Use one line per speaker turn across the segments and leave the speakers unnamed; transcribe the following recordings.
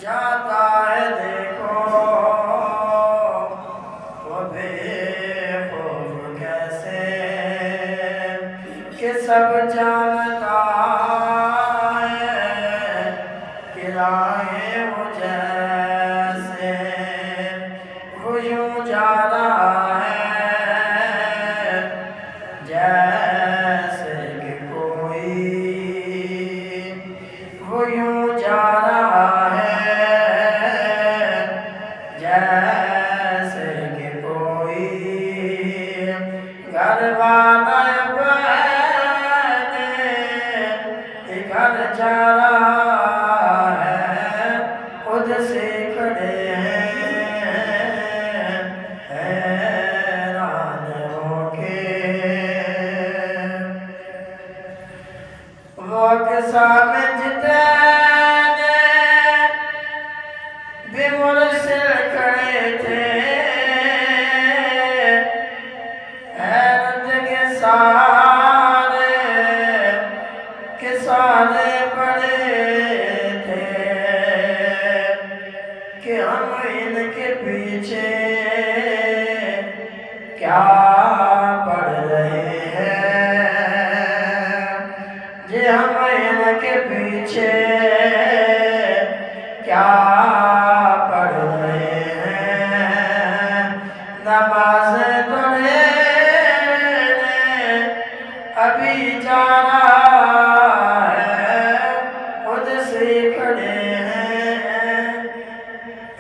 جاتا ہے دیکھو وہ بے خوف کیسے کہ سب جانتا ہے کہ راہیں وہ جیسے وہ یوں جا رہا ہے جیسے کہ کوئی وہ یوں جا رہا ہے جیسے کہ کوئی گھر والا گھر جا رہا ہے خود سے کھڑے ہیں حیران ہو کے وہ قصہ میں جتنے بھی مرسل کھڑے تھے حیرت کے سارے پڑے تھے کہ ہم ان کے پیچھے کیا پڑھ رہے ہیں جی ہم ان کے پیچھے کیا پڑھ رہے ہیں نماز پڑھے ابھی جا رہا ہے خود سے کھڑے ہیں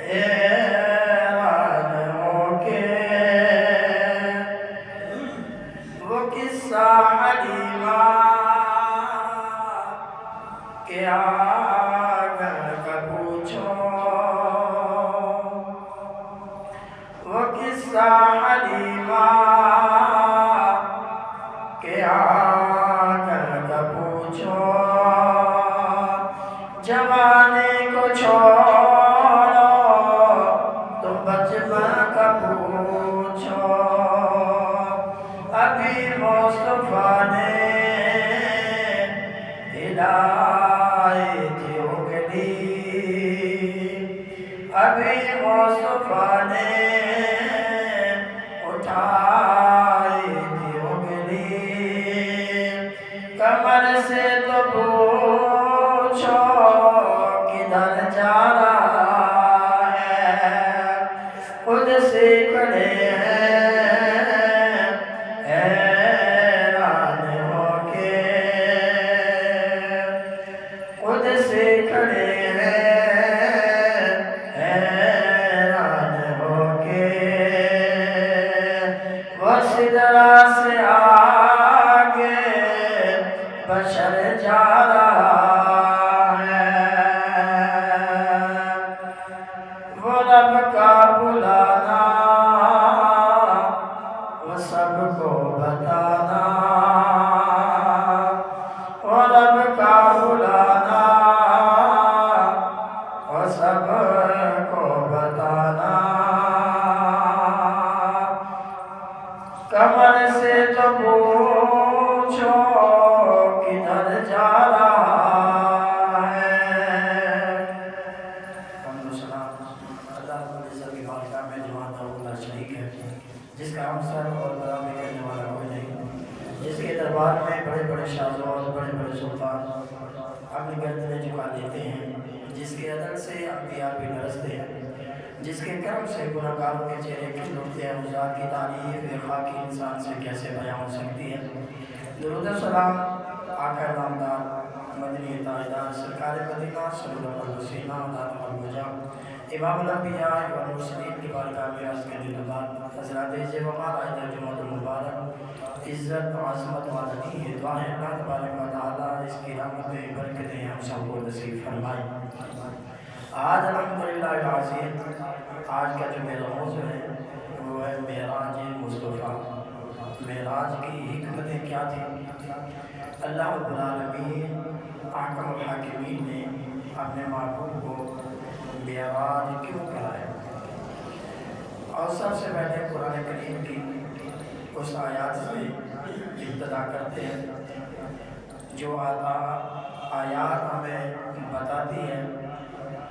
حیران ہو کے وہ قصہ حلیمہ کہ آگر کا پوچھو وہ قصہ حلیمہ کہ آگر کا پوچھو جوانے کو چھوڑو تم بچپن کا پوچھو ابھی مصطفیٰ نے ہدایت انگلی ابھی مصطفیٰ نے اٹھائی تھی انگلی کمر سے تو پوچھو کدھر جا رہا ہے خود سے کھڑے ہیں حیران ہو کے خود سے کھڑے ہیں حیران ہو کے وہ سدرا سے آگے بشر جا رہا ہے وہ رب کا بلانا وہ سب کو بتانا وہ رب کا بلانا وہ سب کو بتانا کمر سے تو پوچھو کدھر جا رہا ہے حمد و ثنا اللہ رب العزت کی بارگاہ میں جو آتا اللہ شریک ہے جس کا ہمسر اور برابری کرنے والا کوئی نہیں جس کے دربار میں بڑے بڑے شاہزاد بڑے بڑے سلطان اپنی گردنیں جھکا دیتے ہیں جس کے عدل سے انبیاء بھی لرزتے ہیں جس کے کرم سے گناہگاروں کے چہرے کھل اٹھتے ہیں اس ذات کی تعریف خاکی انسان سے کیسے بیان ہو سکتی ہے درود و سلام آقا نامدار مدنی تاجدار سرکار مدینہ صلی اللہ علیہ وسلم ذات الوجہ امام الانبیاء والمرسلین کی بارگاہ میں عرض کے دلدار حضرات وقار آئندہ جمعہ المبارک عزت و عظمت والدی ہے دعا ہے اللہ تبارک و تعالیٰ اس کی رحمتیں برکتیں ہم سب کو نصیب فرمائیں آج الحمدللہ العظیم آج کا جو میرا موضوع ہے وہ ہے معراج مصطفیٰ معراج کی حکمتیں کیا تھیں اللہ رب العالمین احکم الحاکمین نے اپنے محبوب کو معراج کیوں کرایا اور سب سے پہلے قرآن کریم کی اس آیات سے ابتدا کرتے ہیں جو آیات ہمیں بتاتی ہے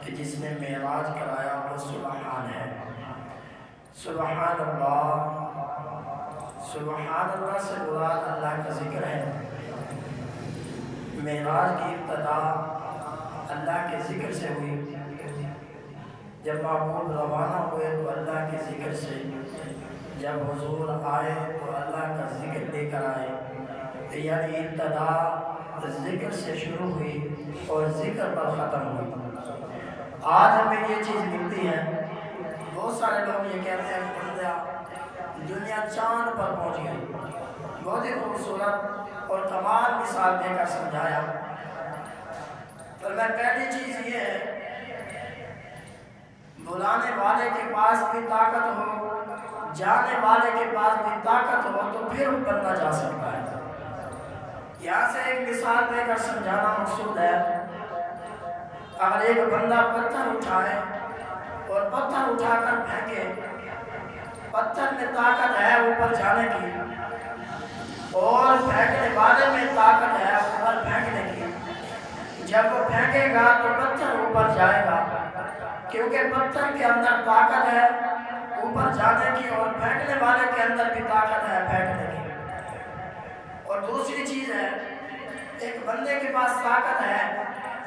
کہ جس نے معراج کرایا وہ سبحان ہے۔ سبحان اللہ، سبحان اللہ سے مراد اللہ کا ذکر ہے۔ معراج کی ابتدا اللہ کے ذکر سے ہوئی۔ جب معبود روانہ ہوئے تو اللہ کے ذکر سے، جب حضور آئے تو اللہ کا ذکر لے کر آئے، یعنی ابتدا ذکر سے شروع ہوئی اور ذکر پر ختم ہوئی۔ آج ہمیں یہ چیز ملتی ہے، بہت سارے لوگ یہ کہتے ہیں دنیا چاند پر پہنچ گئی، بہت ہی خوبصورت اور کمال مثال دے کر سمجھایا۔ فرمایا پہلی چیز یہ ہے، بلانے والے کے پاس بھی طاقت ہو، جانے والے کے پاس بھی طاقت ہو تو پھر بندہ جا سکتا ہے۔ یہاں سے ایک مثال دے کر سمجھانا مقصود ہے۔ اگر ایک بندہ پتھر اٹھائے اور پتھر اٹھا کر پھینکے، پتھر میں طاقت ہے اوپر جانے کی اور پھینکنے والے میں طاقت ہے اوپر پھینکنے کی، جب وہ پھینکے گا تو پتھر اوپر جائے گا، کیونکہ پتھر کے اندر طاقت ہے اوپر جانے کی اور پھینکنے والے کے اندر بھی طاقت ہے پھینکنے کی۔ اور دوسری چیز ہے، ایک بندے کے پاس طاقت ہے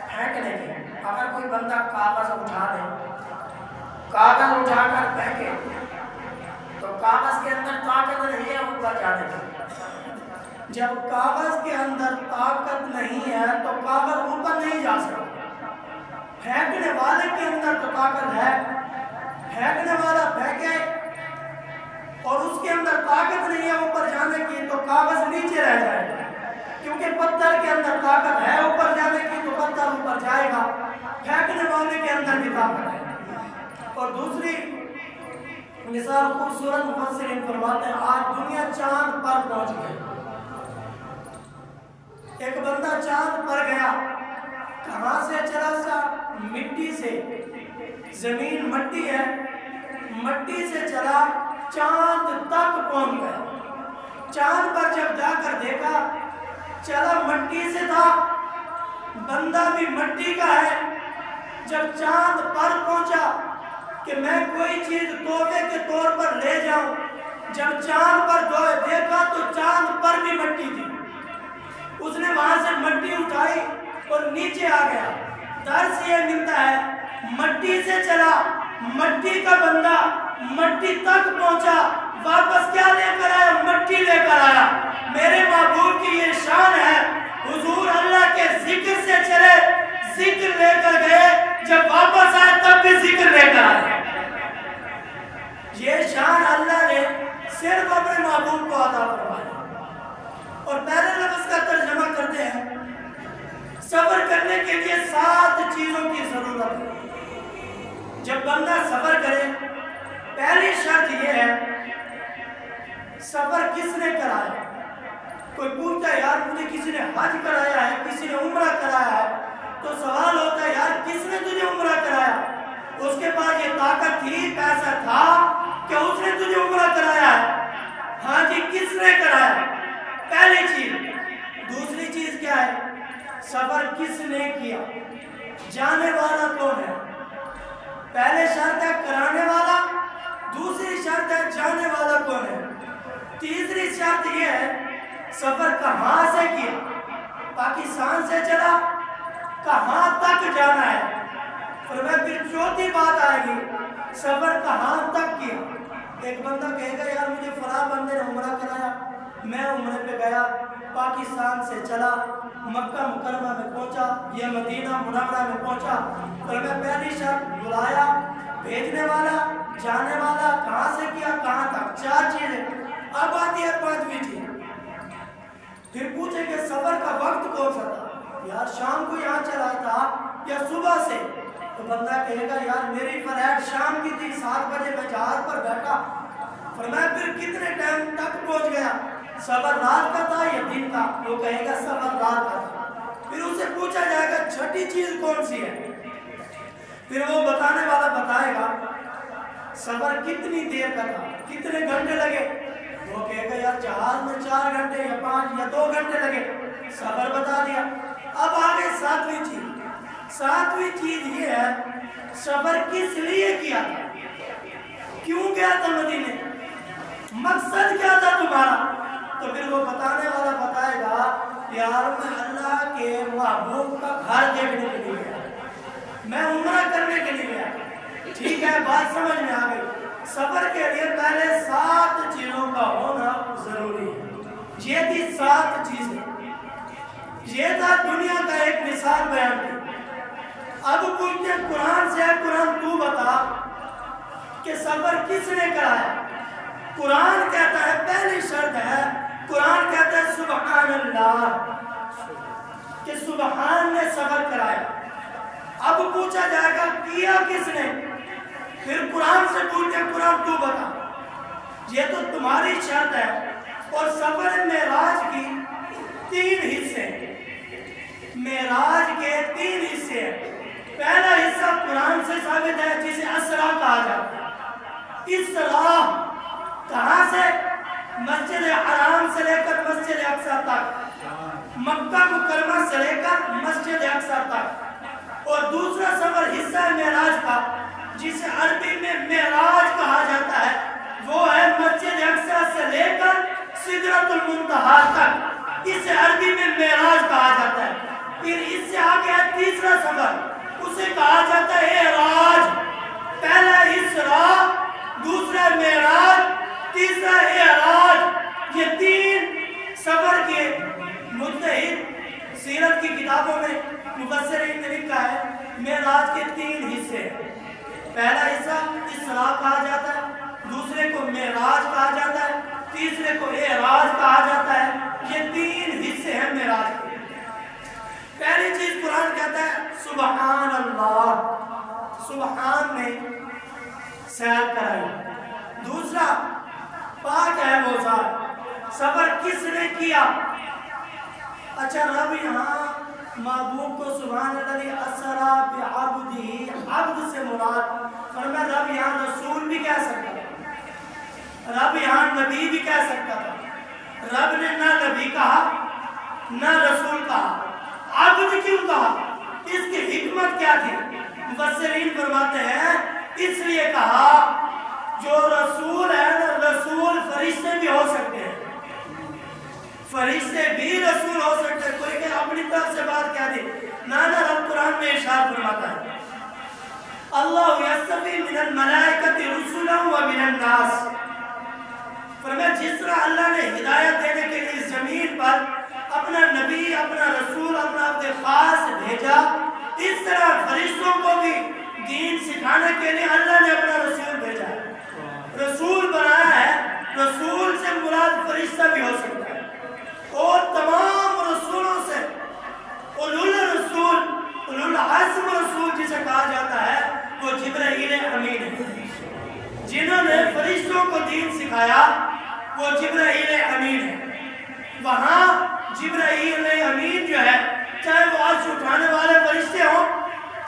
پھینکنے کی۔ اگر کوئی بندہ کاغذ اٹھا دے، کاغذ اٹھا کر پھینکے تو کاغذ کے اندر طاقت نہیں ہے اوپر جانے کی۔ جب کاغذ کے اندر طاقت نہیں ہے تو کاغذ اوپر نہیں جا سکتا۔ پھینکنے والے کے اندر تو طاقت ہے، پھینکنے والا پھینکے اور اس کے اندر طاقت نہیں ہے اوپر جانے کی تو کاغذ نیچے رہ جائے گا، کیونکہ پتھر کے اندر طاقت ہے اوپر جانے کی تو پتھر اوپر جائے گا، پھینکنے والے کے اندر بھی طاقت ہے۔ اور دوسری مثال خوبصورت مفسرین فرماتے ہیں، آج دنیا چاند پر پہنچ گئی۔ ایک بندہ چاند پر گیا، کہاں سے چلا سا؟ مٹی سے، زمین مٹی ہے، مٹی سے چلا چاند تک پہنچ گیا۔ چاند پر جب جا کر دیکھا، چلا مٹی سے تھا، بندہ بھی مٹی کا ہے۔ جب چاند پر پہنچا کہ میں کوئی چیز تحفے کے طور پر لے جاؤں، جب چاند پر دیکھا تو چاند پر بھی مٹی تھی۔ اس نے وہاں سے مٹی اٹھائی اور نیچے آ گیا۔ درس یہ ملتا ہے، مٹی سے چلا، مٹی کا بندہ مٹی تک پہنچا، واپس کیا لے کر آیا؟ مٹی لے کر آیا۔ میرے محبوب کی یہ شان ہے، حضور اللہ کے ذکر سے چلے، ذکر لے کر گئے، جب واپس آئے تب بھی ذکر لے کر آئے۔ یہ شان اللہ نے صرف اپنے محبوب کو عطا فرمائی۔ اور پہلے لفظ کا ترجمہ کرتے ہیں، صبر کرنے کے لیے 7 چیزوں کی ضرورت ہے۔ جب بندہ صبر کرے، پہلی شرط یہ ہے، صبر کس نے کرایا؟ کوئی پوچھتا ہے یار مجھے کسی نے حج کرایا ہے، کسی نے عمرہ کرایا ہے، تو سوال ہوتا ہے یار کس نے تجھے عمرہ کرایا؟ اس کے پاس یہ طاقت تھی، پیسہ تھا کہ اس نے تجھے عمرہ کرایا ہے؟ ہاں جی، کس نے کرایا؟ پہلی چیز۔ دوسری چیز کیا ہے؟ صبر کس نے کیا؟ جانے والا کون ہے؟ پہلے شرط ہے کرانے والا، دوسری شرط ہے جانے والا کون ہے؟ تیسری شرط یہ ہے سفر کہاں سے کیا؟ پاکستان سے چلا، کہاں تک جانا ہے؟ پھر چوتھی بات آئے گی، سفر کہاں تک کیا؟ ایک بندہ کہے گا یار مجھے فلاں بندے نے عمرہ کرایا، میں عمرے پہ گیا، پاکستان سے چلا، مکہ مکرمہ میں پہنچا، یہ مدینہ منورہ میں پہنچا۔ اور میں پہلی شرط بلایا، بھیجنے والا، جانے والا، کہاں سے کیا، کہاں تک، 4 چیزیں۔ اب آتی ہے 5ویں چیز۔ پھر پوچھیں کہ سفر کا وقت کون سا تھا؟ یار شام کو یہاں چلا تھا یا صبح سے؟ تو بندہ کہے گا یار میری فلائٹ شام کی تھی، 7 بجے میں جہاز پر بیٹھا۔ فرمایا پھر کتنے ٹائم تک پہنچ گیا؟ سفر رات کا تھا یا دن کا؟ وہ کہے گا سفر رات کا تھا۔ پھر اسے پوچھا جائے گا چھٹی چیز کون سی ہے؟ پھر وہ بتانے والا بتائے گا سفر کتنی دیر کا تھا، کتنے گھنٹے لگے؟ وہ کہے گا یار جہاز میں 4 گھنٹے یا 5 یا 2 گھنٹے لگے، سفر بتا دیا۔ اب آگے 7ویں چیز، ساتویں چیز یہ ہے سفر کس لیے کیا تھا، کیوں گیا تھا مدینے، مقصد کیا تھا تمہارا؟ تو پھر وہ بتانے والا بتائے گا یار میں اللہ کے محبوب کا گھر دیکھنے کے لیے گیا، میں عمرہ کرنے کے لیے گیا۔ ٹھیک ہے، بات سمجھ میں آ گئی۔ سفر کے لیے پہلے 7 چیزوں کا ہونا ضروری ہے۔ یہ تھی 7 چیزیں، یہ تھا دنیا کا ایک مثال بیان کی۔ اب پوچھتے ہیں قرآن سے، قرآن تو بتا کہ سفر کس نے کرایا؟ قرآن کہتا ہے پہلی شرط ہے، قرآن کہتا ہے سبحان اللہ، کہ سبحان نے سفر کرایا۔ اب پوچھا جائے گا کیا کس نے؟ پھر قرآن سے پوچھتے ہیں قرآن تو بتا، یہ تو تمہاری شرط ہے۔ اور سفر معراج کی 3 حصے ہیں، معراج کے 3 حصے ہیں۔ پہلا حصہ قرآن سے ثابت ہے جسے اسرا کہا جاتا ہے۔ اسرا کہاں سے؟ مسجد حرام سے لے کر مسجد اقصی تک، مکہ مکرمہ سے لے کر مسجد اقصی تک۔ اور دوسرا سفر حصہ ہے معراج کا جسے عربی میں معراج کہا جاتا ہے، وہ ہے مسجد اقصی سے لے کر سدرۃ المنتہا تک، اسے عربی میں معراج کہا جاتا ہے۔ پھر اس سے آگے ہے تیسرا سفر، اسے کہا جاتا ہے اعراج۔ پہلا اسراء، دوسرا معراج، تیسرا اعراج۔ یہ 3 سفر کے متحد سیرت کی کتابوں میں مفسرین نے لکھا ہے معراج کے 3 حصے۔ پہلا حصہ اسراء کہا جاتا ہے، دوسرے کو معراج کہا جاتا ہے، تیسرے کو اعراج کہا جاتا ہے۔ یہ 3 حصے ہیں معراج کے۔ پہلی چیز قرآن کہتا ہے سبحان اللہ، سبحان نے سیر کرائی۔ دوسرا پاک ہے وہ ذات، سفر کس نے کیا؟ اچھا رب یہاں محبوب کو سبحان الذی اسری بعبدہ، عبد سے مراد فرمایا رب یہاں رسول بھی کہہ سکتا تھا، رب یہاں نبی بھی کہہ سکتا تھا۔ رب نے نہ نبی کہا نہ رسول کہا، عبد کیوں کہا؟ اس کی حکمت کیا تھی؟ مفسرین فرماتے ہیں اس لیے کہا جو رسول ہے نا، رسول فرشتے بھی ہو سکتے ہیں، فرشتے بھی رسول ہو سکتے ہیں۔ کوئی کہ اپنی طرف سے بات کیا دی؟ نہ رب قرآن میں ارشاد فرماتا ہے اللہ یصطفی من الملائکۃ رسلا ومن الناس، فرمایا جس طرح اللہ نے ہدایت دینے کے لیے اس زمین پر اپنا نبی، اپنا رسول، اپنا عبد خاص بھیجا، اس طرح فرشتوں کو بھی دین سکھانے کے لیے اللہ نے اپنا رسول بھیجا ہے، رسول بنایا ہے۔ رسول سے مراد فرشتہ بھی ہو سکتا ہے، اور تمام رسولوں سے اولو الرسول، اولو العزم رسول جسے کہا جاتا ہے وہ جبرائیل امین ہے، جنہوں نے فرشتوں کو دین سکھایا وہ جبرائیل امین ہے۔ وہاں جبرائیل امین جو ہے، چاہے وہ عرش اٹھانے والے فرشتے ہوں،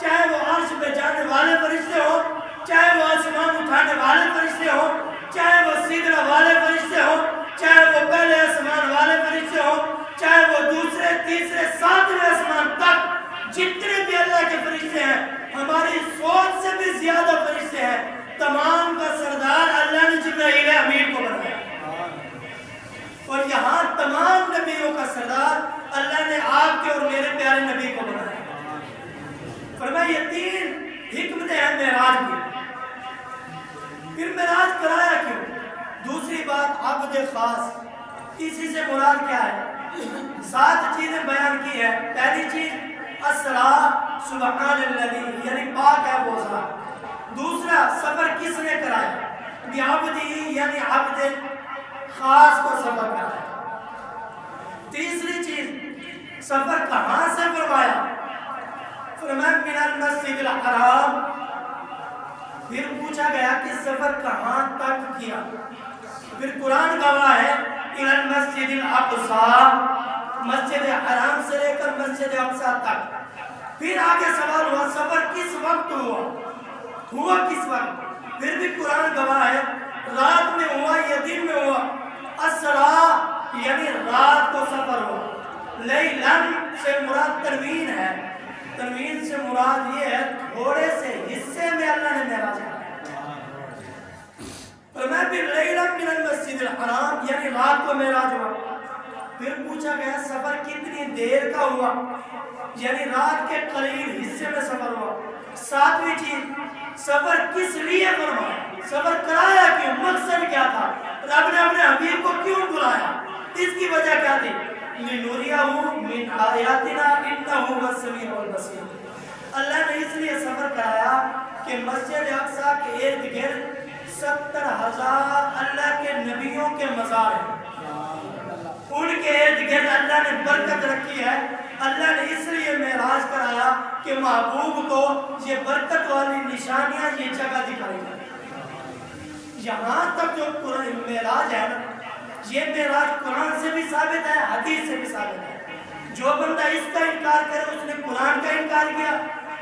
چاہے وہ عرش پہ جانے والے فرشتے ہوں، چاہے وہ آسمان اٹھانے والے فرشتے ہوں، چاہے وہ سدرہ والے فرشتے ہوں، چاہے وہ پہلے آسمان والے فرشتے ہوں، چاہے وہ دوسرے، تیسرے، 7ویں آسمان تک جتنے بھی اللہ کے فرشتے ہیں، ہماری سوچ سے بھی زیادہ فرشتے ہیں، تمام کا سردار اللہ نے جبرائیل امین کو بنایا۔ اور یہاں تمام نبیوں کا سردار اللہ نے آپ کے اور میرے پیارے نبی کو بنایا۔ فرمایا یہ 3 حکمتیں ہیں معراج کی۔ پھر معراج کرایا کیوں؟ دوسری بات عبد خاص، اسی سے مراد کیا ہے؟ 7 چیزیں بیان کی ہے۔ پہلی چیز اسرا سبحان الذی، یعنی پاک ہے وہ ذات۔ دوسرا سفر کس نے کرایا؟ بعبدہ، یعنی عبد خاص کو سفر کرایا۔ تیسری چیز سفر کہاں سے فرمایا؟ فرمایا من المسجد الحرام۔ پھر پوچھا گیا کہ سفر کہاں تک کیا؟ پھر قرآن گواہ ہے الی المسجد الاقصی، مسجد حرام سے لے کر مسجد اقصی تک۔ پھر آگے سوال ہوا سفر کس وقت ہوا کس وقت؟ پھر بھی قرآن گواہ ہے رات میں ہوا یا دن میں ہوا۔ اسرا یعنی رات کو سفر ہوا، لیلن سے مراد تنوین ہے، تنوین سے مراد یہ ہے تھوڑے سے حصے میں اللہ نے معراج کرایا. فرمایا پھر لیلا من المسجد الحرام یعنی رات کو معراج ہوا. پھر پوچھا گیا سفر کتنی دیر کا ہوا یعنی رات کے قلیل حصے میں سفر ہوا. ساتویں چیز سفر کس لیے فرمایا, سفر کرایا کیوں, مقصد کیا تھا, رب نے اپنے حبیب کو کیوں بلایا, اس کی وجہ کیا تھی. لِنُرِيَهُ مِنْ آیَاتِنَا إِنَّهُ هُوَ السَّمِيعُ الْبَصِيرُ. اللہ نے اس لیے سفر کرایا کہ مسجد اقصیٰ کے ارد گرد 70,000 اللہ کے نبیوں کے مزار ہیں. ان کے ارد گرد اللہ نے برکت رکھی ہے. اللہ نے اس لیے معراج کرایا کہ محبوب کو یہ برکت والی نشانیاں یہ جگہ دکھائی جائیں. یہاں تک جو معراج ہے یہ معراج قرآن سے بھی ثابت ہے, حدیث سے بھی ثابت ہے. جو بندہ اس کا انکار کرے اس نے قرآن کا انکار کیا.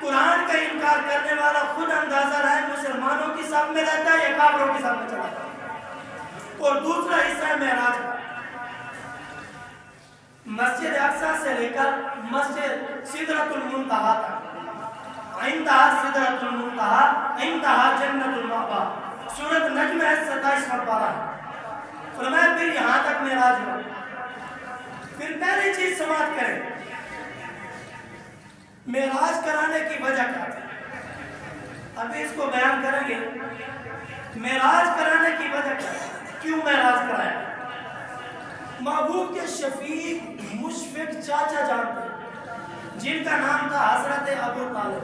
قرآن کا انکار کرنے والا خود اندازہ رہے مسلمانوں کی صف میں رہتا ہے یا کافروں کی صف میں چلا جاتا ہے. اور دوسرا حصہ ہے معراج کا, مسجد اقصیٰ سے لے کر مسجد سدرۃ المنتہا تک, عندہا سدرۃ المنتہا عندہا جنت المأویٰ. سورۃ نجم ہے 27واں پارہ. فرمایا پھر یہاں تک معراج ہوا. پھر پہلی چیز سماعت کریں معراج کرانے کی وجہ کیا تھی. ابھی اس کو بیان کریں گے معراج کرانے کی وجہ کیا تھی, کیوں معراج کرایا. محبوب کے شفیق مشفق چاچا جان تھے جن کا نام تھا حضرت ابو طالب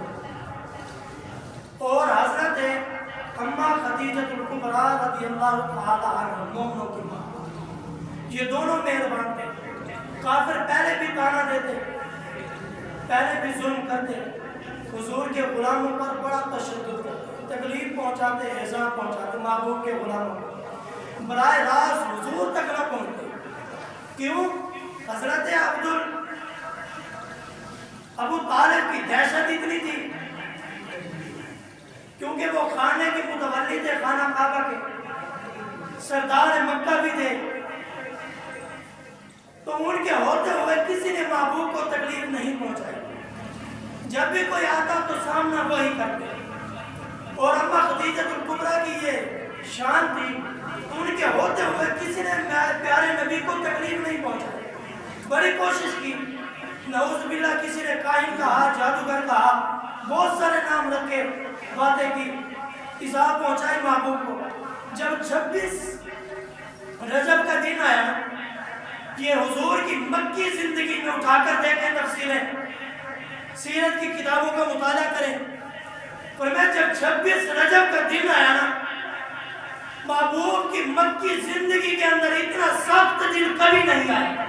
اور حضرت اماں خدیجہ الکبریٰ رضی اللہ تعالی عنہ مومنوں کی ماں. یہ دونوں مہربان تھے. کافر پہلے بھی تانا دیتے, پہلے بھی ظلم کرتے, حضور کے غلاموں پر بڑا تشدد کرتے, تکلیف پہنچاتے, اذیت پہنچاتے محبوب کے غلاموں کو, براہ راست حضور تک نہ پہنچتے. کیوں؟ حضرت ابو طالب کی دہشت اتنی تھی کیونکہ وہ خانے کے متولی تھے, خانہ کعبہ کے سردار مکہ بھی تھے. تو ان کے ہوتے ہوئے کسی نے محبوب کو تکلیف نہیں پہنچائی. جب بھی کوئی آتا تو سامنا وہی کرتے. اور اماں خدیجہ الکبریٰ کی یہ شان تھی, ان کے ہوتے ہوئے کسی نے پیارے نبی کو تکلیف نہیں پہنچائی. بڑی کوشش کی, نعوذ باللہ کسی نے کاہن کہا, جادوگر کہا, بہت سارے نام رکھے, باتیں کی, ایذا پہنچائی محبوب کو. جب 26 رجب کا دن آیا, یہ حضور کی مکی زندگی میں اٹھا کر دیکھیں تفصیلیں, سیرت کی کتابوں کا مطالعہ کریں. فرمایا جب 26 رجب کا دن آیا نا, محبوب کی مکی زندگی کے اندر اتنا سخت دن کبھی نہیں آیا.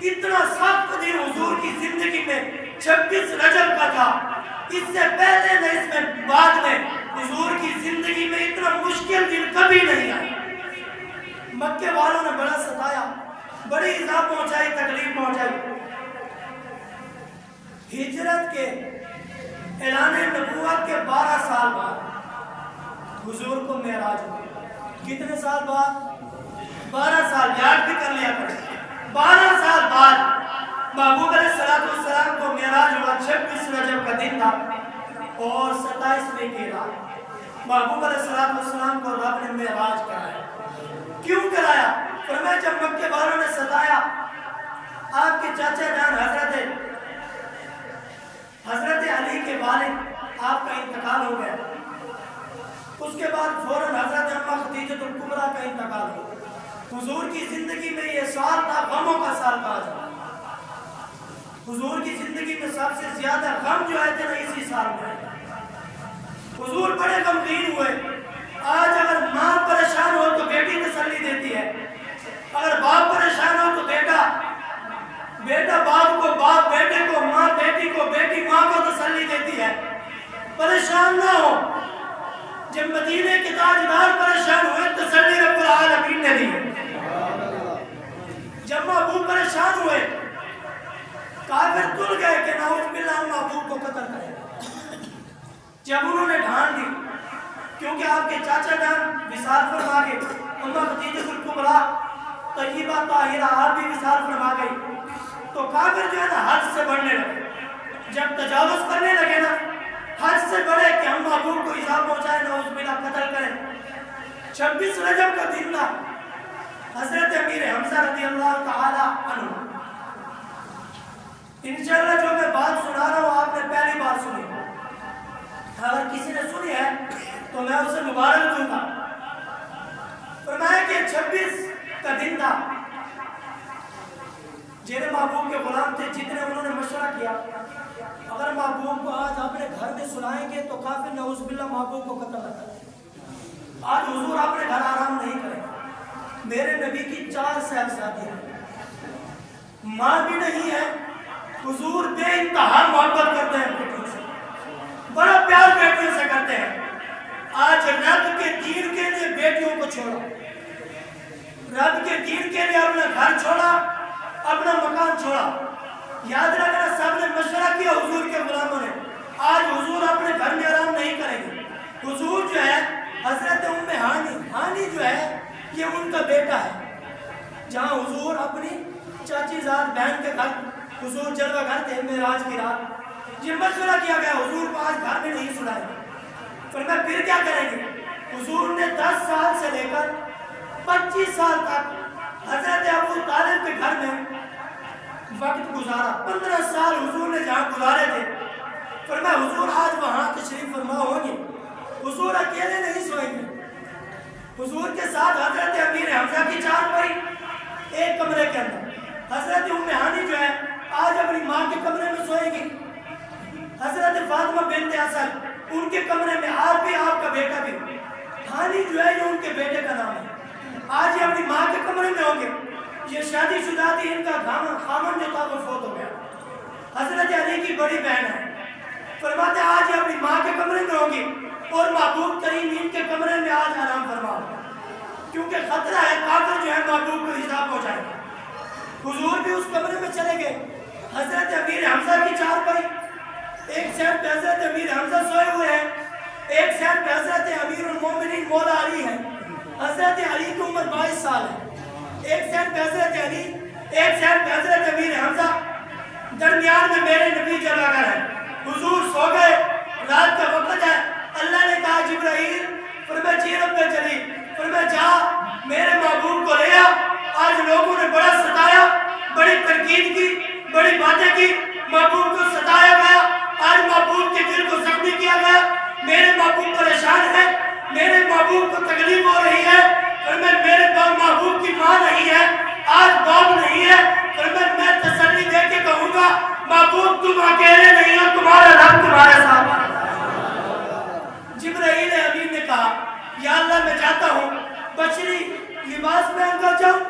اتنا سخت دن حضور کی زندگی میں 26 رجب کا تھا. اس سے پہلے نہ اس میں بعد میں حضور کی زندگی میں اتنا مشکل دن کبھی نہیں آیا. مکے والوں نے بڑا ستایا, بڑی ایذا پہنچائی, تکلیف پہنچائی. ہجرت کے اعلان نبوت کے 12 سال بعد حضور کو معراج ہوا. کتنے سال بعد؟ 12 سال. یاد بھی کر لیا کریں, 12 سال بعد محبوب علیہ السلام کو معراج ہوا. 26 رجب کا دن تھا اور 27ویں کی رات محبوب علیہ السلام کو رب نے معراج کرایا. کیوں کرایا؟ فرمایا جب مکے والوں نے ستایا, آپ کے چاچا جان حضرت علی کے والد آپ کا انتقال ہو گیا. اس کے بعد فوراً حضرت اماں خدیجہ الکبریٰ کا انتقال ہو. حضور کی زندگی میں یہ سال تھا غموں کا سال کہا جاتا. حضور کی زندگی میں سب سے زیادہ غم جو آئے تھے نا اسی سال میں. حضور بڑے غمگین ہوئے. آج اگر ماں پریشان ہو تو بیٹی تسلی دیتی ہے, اگر باپ پریشان ہو تو بیٹا باپ کو, باپ بیٹے کو, ماں بیٹی کو, بیٹی ماں کو تسلی دیتی ہے. پریشان نہ ہو. جب مدینے کے تاجدار پریشان ہوئے تسلی رب العالمین نے دی. جب محبوب پریشان ہوئے کافر تل گئے کہ نعوذ باللہ محبوب کو قتل کرے. جب انہوں نے ڈھان دی کیونکہ آپ کے چاچا جان وصال فرما گئے, اماں خدیجہ الکبریٰ طیبہ طاہرہ آپ بھی وصال فرما گئی, تو کافر جو ہے نا حد سے بڑھنے لگے. جب تجاوز کرنے لگے نا، حد سے بڑے کہ ہم محبوب کو ایذا پہنچائیں، نعوذ باللہ قتل کریں۔ 26 رجب کا دن تھا، حضرت امیر حمزہ رضی اللہ تعالی عنہ، انشاءاللہ جو میں بات سنا رہا ہوں آپ نے پہلی بار سنی، اگر کسی نے سنی ہے تو میں اسے مبارک دوں گا۔ فرمایا کہ 26 کا دن تھا، جنہیں محبوب کے غلام تھے، جتنے انہوں نے مشورہ کیا اگر محبوب کو آج اپنے گھر میں سلائیں گے تو کافی نعوذ باللہ محبوب کو قتل نہ کریں، آج حضور اپنے گھر آرام نہیں کریں گے۔ میرے نبی کی 4 صاحبزادیاں ہیں، ماں بھی نہیں ہے، حضور بے انتہا محبت کرتے ہیں بیٹیوں سے، بڑا پیار بیٹیوں سے کرتے ہیں۔ آج رب کے دین کے لیے بیٹیوں کو چھوڑا، رب کے دین کے لیے اپنا گھر چھوڑا، اپنا مکان چھوڑا۔ یاد رکھنا سب نے مشورہ کیا حضور کے غلاموں نے، آج حضور اپنے گھر میں آرام نہیں کریں گے۔ حضور جو ہے حضرت ام ہانی جو ہے یہ ان کا بیٹا ہے، جہاں حضور اپنی چاچی زاد بہن کے گھر، حضور جلوہ گھر تھے معراج کی رات، یہ مشورہ کیا گیا حضور کو آج گھر میں نہیں سلائیں گے۔ فرمایا پھر کیا کریں گے؟ حضور نے 10 سال سے لے کر 25 سال تک حضرت ابو طالب کے گھر میں وقت گزارا، 15 سال حضور نے جہاں گزارے تھے۔ فرمایا حضور آج وہاں تشریف فرما ہوں گے، حضور اکیلے نہیں سوئیں گے، حضور کے ساتھ حضرت امیر حمزہ کی چارپائی ایک کمرے کے اندر، حضرت ام ہانی جو ہے آج اپنی ماں کے کمرے میں سوئیں گی، حضرت فاطمہ بنت اسد ان کے کمرے میں، آپ بھی آپ کا بیٹا بھی، ہانی جو ہے یہ ان کے بیٹے کا نام ہے، آج یہ اپنی ماں کے کمرے میں ہوں گے۔ یہ شادی شدہ تھی، ان کا خامن جو تھا وہ فوت ہو گیا، حضرت علی کی بڑی بہن ہے۔ فرماتے آج یہ اپنی ماں کے کمرے میں ہوں گی اور محبوب کریم ان کے کمرے میں آج آرام فرما، کیونکہ خطرہ ہے کافر جو ہے محبوب کو ایذا پہنچائے۔ حضور بھی اس کمرے میں چلے گئے، حضرت امیر حمزہ کی چارپائی، ایک سائڈ پہ حضرت امیر حمزہ سوئے ہوئے ہیں، ایک سائڈ پہ حضرت امیر المومنین مولا علی ہے، حضرت علی کی عمر 22 سال ہے، ایک سائڈ پہ حضرت علی، ایک سائڈ پہ حضرت امیر حمزہ، درمیان میں میرے نبی جلوہ گر ہے۔ حضور سو گئے، رات کا وقت ہے، اللہ نے کہا جبرائیل، فرمایا جی رب جلی، فرمایا جا میرے محبوب کو لے آ، آج لوگوں نے بڑا ستایا، بڑی تنقید کی، بڑی باتیں کی، محبوب کو ستایا گیا، آج محبوب کے دل کو زخمی کیا گیا، میرے محبوب پریشان ہے، میرے محبوب کو تکلیف ہو رہی ہے، فرمایا میرے محبوب کی ماں نہیں ہے، آج باپ نہیں ہے، فرمایا میں تسلی دے کے کہوں گا محبوب تم اکیلے نہیں ہو، تمہارا رب تمہارے ساتھ ہے۔ جبرائیل امین نے کہا یا اللہ میں چاہتا ہوں بشری لباس پہن کر جاؤں،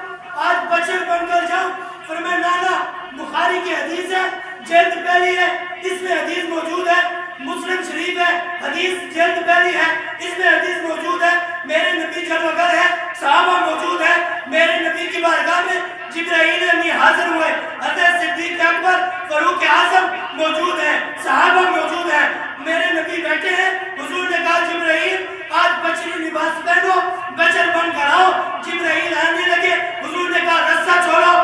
آج بشر بن کر جاؤں۔ فرمایا نانا بخاری کی حدیث ہے، جلد پہلی ہے، اس میں حدیث موجود ہے، مسلم شریف ہے، حدیث جلد پہلی ہے، اس میں حدیث موجود ہے، میرے نبی جلوہ گر ہے، صحابہ موجود ہے، میرے نبی کی بارگاہ میں جبرائیل امین حاضر ہوئے، حضرت صدیق اکبر فاروق اعظم موجود ہیں، صحابہ موجود ہیں، میرے نبی بیٹھے ہیں۔ حضور نے کہا جبرائیل آج بشری لباس پہنو، بشر بن کر آؤ۔ جبرائیل آنے لگے، حضور نے کہا رسہ چھوڑو،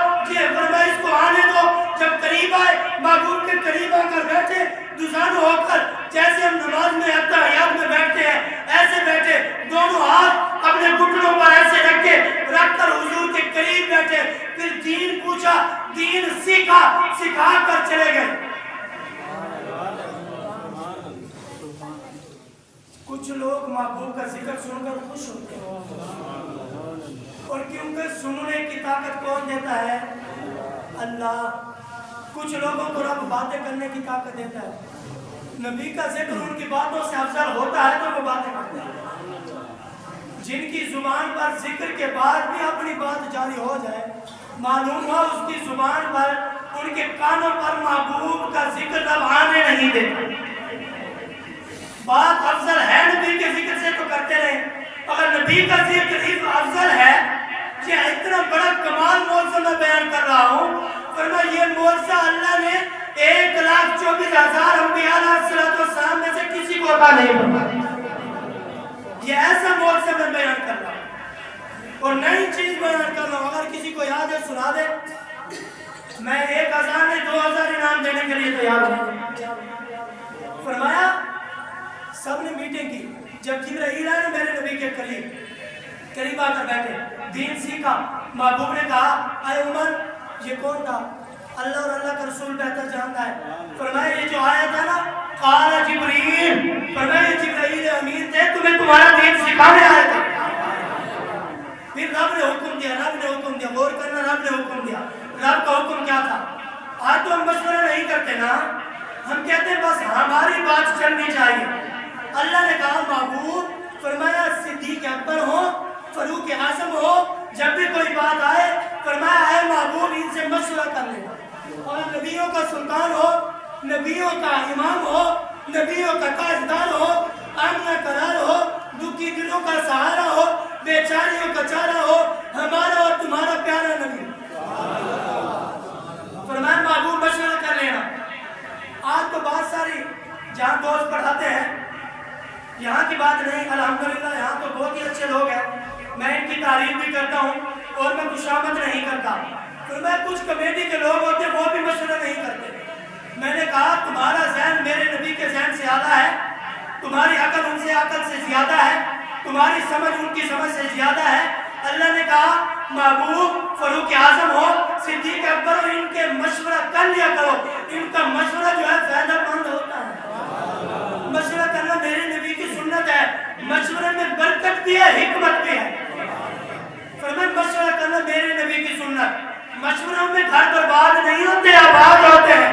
فرمایا اس کو آنے دو۔ جب قریب آئے، محبوب کے قریب آ کر بیٹھے، دوزانو ہو کر جیسے ہم نماز میں اتحیات میں بیٹھتے ہیں ایسے بیٹھے، دونوں ہاتھ اپنے گھٹنوں پر ایسے رکھے، رکھ کر حضور کے قریب بیٹھے، پھر دین پوچھا، دین سیکھا، سکھا کر چلے گئے۔ کچھ لوگ محبوب کا ذکر سن کر خوش ہوتے ہیں، اور کیونکہ سننے کی طاقت کون دیتا ہے؟ اللہ۔ کچھ لوگوں کو رب باتیں کرنے کی طاقت دیتا ہے، نبی کا ذکر ان کی باتوں سے افضل ہوتا ہے تو وہ باتیں کرتے ہیں۔ جن کی زبان پر ذکر کے بعد بھی اپنی بات جاری ہو جائے، معلوم ہوا اس کی زبان پر، ان کے کانوں پر محبوب کا ذکر تب آنے نہیں دیتا۔ بات افضل ہے نبی کے ذکر سے تو کرتے رہے، اگر نبی کا ذکر افضل ہے، یہ اتنا بڑا کمال موضوع میں بیان کر رہا ہوں، فرمایا یہ موضوع اللہ نے 1,24,000 انبیاء علیہ السلام میں سے کسی کو عطا نہیں فرمایا۔ یہ ایسا موضوع میں بیان کر رہا ہوں اور نئی چیز بیان کر رہا ہوں، اگر کسی کو یاد ہے سنا دے۔
میں 1000 نہیں 2000 انعام دینے کے لیے تیار ہوں. فرمایا سب نے میٹنگ کی. جب جبرائیل آئے نا میرے نبی کے قریب آ کر بیٹھے, دین سیکھا. محبوب نے کہا اے عمر یہ کون تھا؟ اللہ اور اللہ کا رسول بہتر جانتا ہے. فرمایا یہ جو آیا تھا نا قال جبرائیل, فرمایا یہ جبرائیل امین تھے, تمہیں تمہارا دین سکھانے آیا تھا. پھر رب نے حکم دیا, غور کرنا, رب نے حکم دیا. رب کا حکم کیا تھا؟ آج تو ہم مشورہ نہیں کرتے نا, ہم کہتے ہیں بس ہماری بات چلنی چاہیے. اللہ نے کہا محبوب, فرمایا صدیق اکبر ہو, فاروق اعظم ہو, جب بھی کوئی بات آئے فرمایا اے محبوب ان سے مشورہ کر لینا. اور نبیوں کا سلطان ہو, نبیوں کا امام ہو, نبیوں کا تاجدار ہو, آمنہ قرار ہو, دکھی دلوں کا سہارا ہو, بیچاریوں کا چارہ ہو, ہمارا اور تمہارا پیارا نبی. فرمایا محبوب مشورہ کر لینا. آج تو بہت ساری جہاں دوست پڑھاتے ہیں, یہاں کی بات نہیں, الحمدللہ یہاں تو بہت ہی اچھے لوگ ہیں, میں ان کی تعریف بھی کرتا ہوں اور میں خوشامد نہیں کرتا. فرمایا کچھ کمیٹی کے لوگ ہوتے ہیں وہ بھی مشورہ نہیں کرتے. میں نے کہا تمہارا ذہن میرے نبی کے ذہن سے زیادہ ہے, تمہاری عقل ان سے عقل سے زیادہ ہے, تمہاری سمجھ ان کی سمجھ سے زیادہ ہے. اللہ نے کہا محبوب فاروق اعظم ہو, صدیق اکبر ہو, ان کے مشورہ کر لیا کرو, ان کا مشورہ جو ہے فائدہ مند ہوتا ہے. مشورہ کرنا میرے نبی کی سنت ہے, مشورے میں برکت بھی ہے, حکمت بھی ہے. فرمایا مشورہ کرنا میرے نبی کی سنت, مشوروں میں گھر برباد نہیں ہوتے, آباد ہوتے ہیں.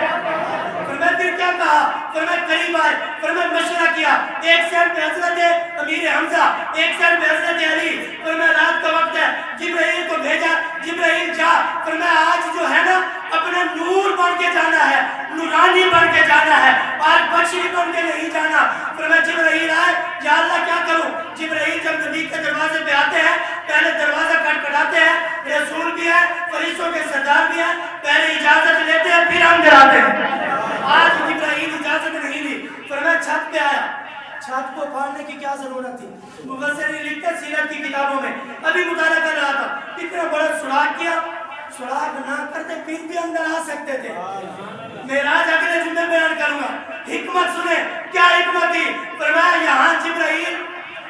فرمایا پھر کیا کہا؟ فرمایا قریب آئے, فرمایا مشورہ کیا. ایک سائڈ پہ حضرت امیر حمزہ, ایک سائڈ پہ حضرت علی. فرمایا رات کا وقت ہے, جبرائیل کو بھیجا, جبرائیل جا. فرمایا آج جو ہے نا اپنا نور بن کے جانا ہے, نورانی بن کے جانا ہے, آج بشری بن کے نہیں جانا. فرمایا جبرائیل آئے, یا اللہ کیا کروں؟ جبرائیل جب نبی کے دروازے پہ آتے ہیں پہلے دروازہ کھٹکھٹاتے ہیں, رسول بھی ہے, فرشتوں کے سردار بھی ہیں, پہلے اجازت لیتے ہیں پھر اندر آتے ہیں. آج جبرائیل اجازت نہیں لی. فرمایا چھت پہ آیا, چھت کو پھاڑنے کی کیا ضرورت تھی؟ مفسرین لکھتے ہیں سیرت کی کتابوں میں, ابھی مطالعہ کر رہا تھا, اتنا بڑا سراغ کیا, سراغ نہ کرتے پھر بھی اندر آ سکتے تھے. معراج اگلے جمعے بیان کروں گا, حکمت سنیں کیا حکمت تھی. فرمایا یہاں جبرائیل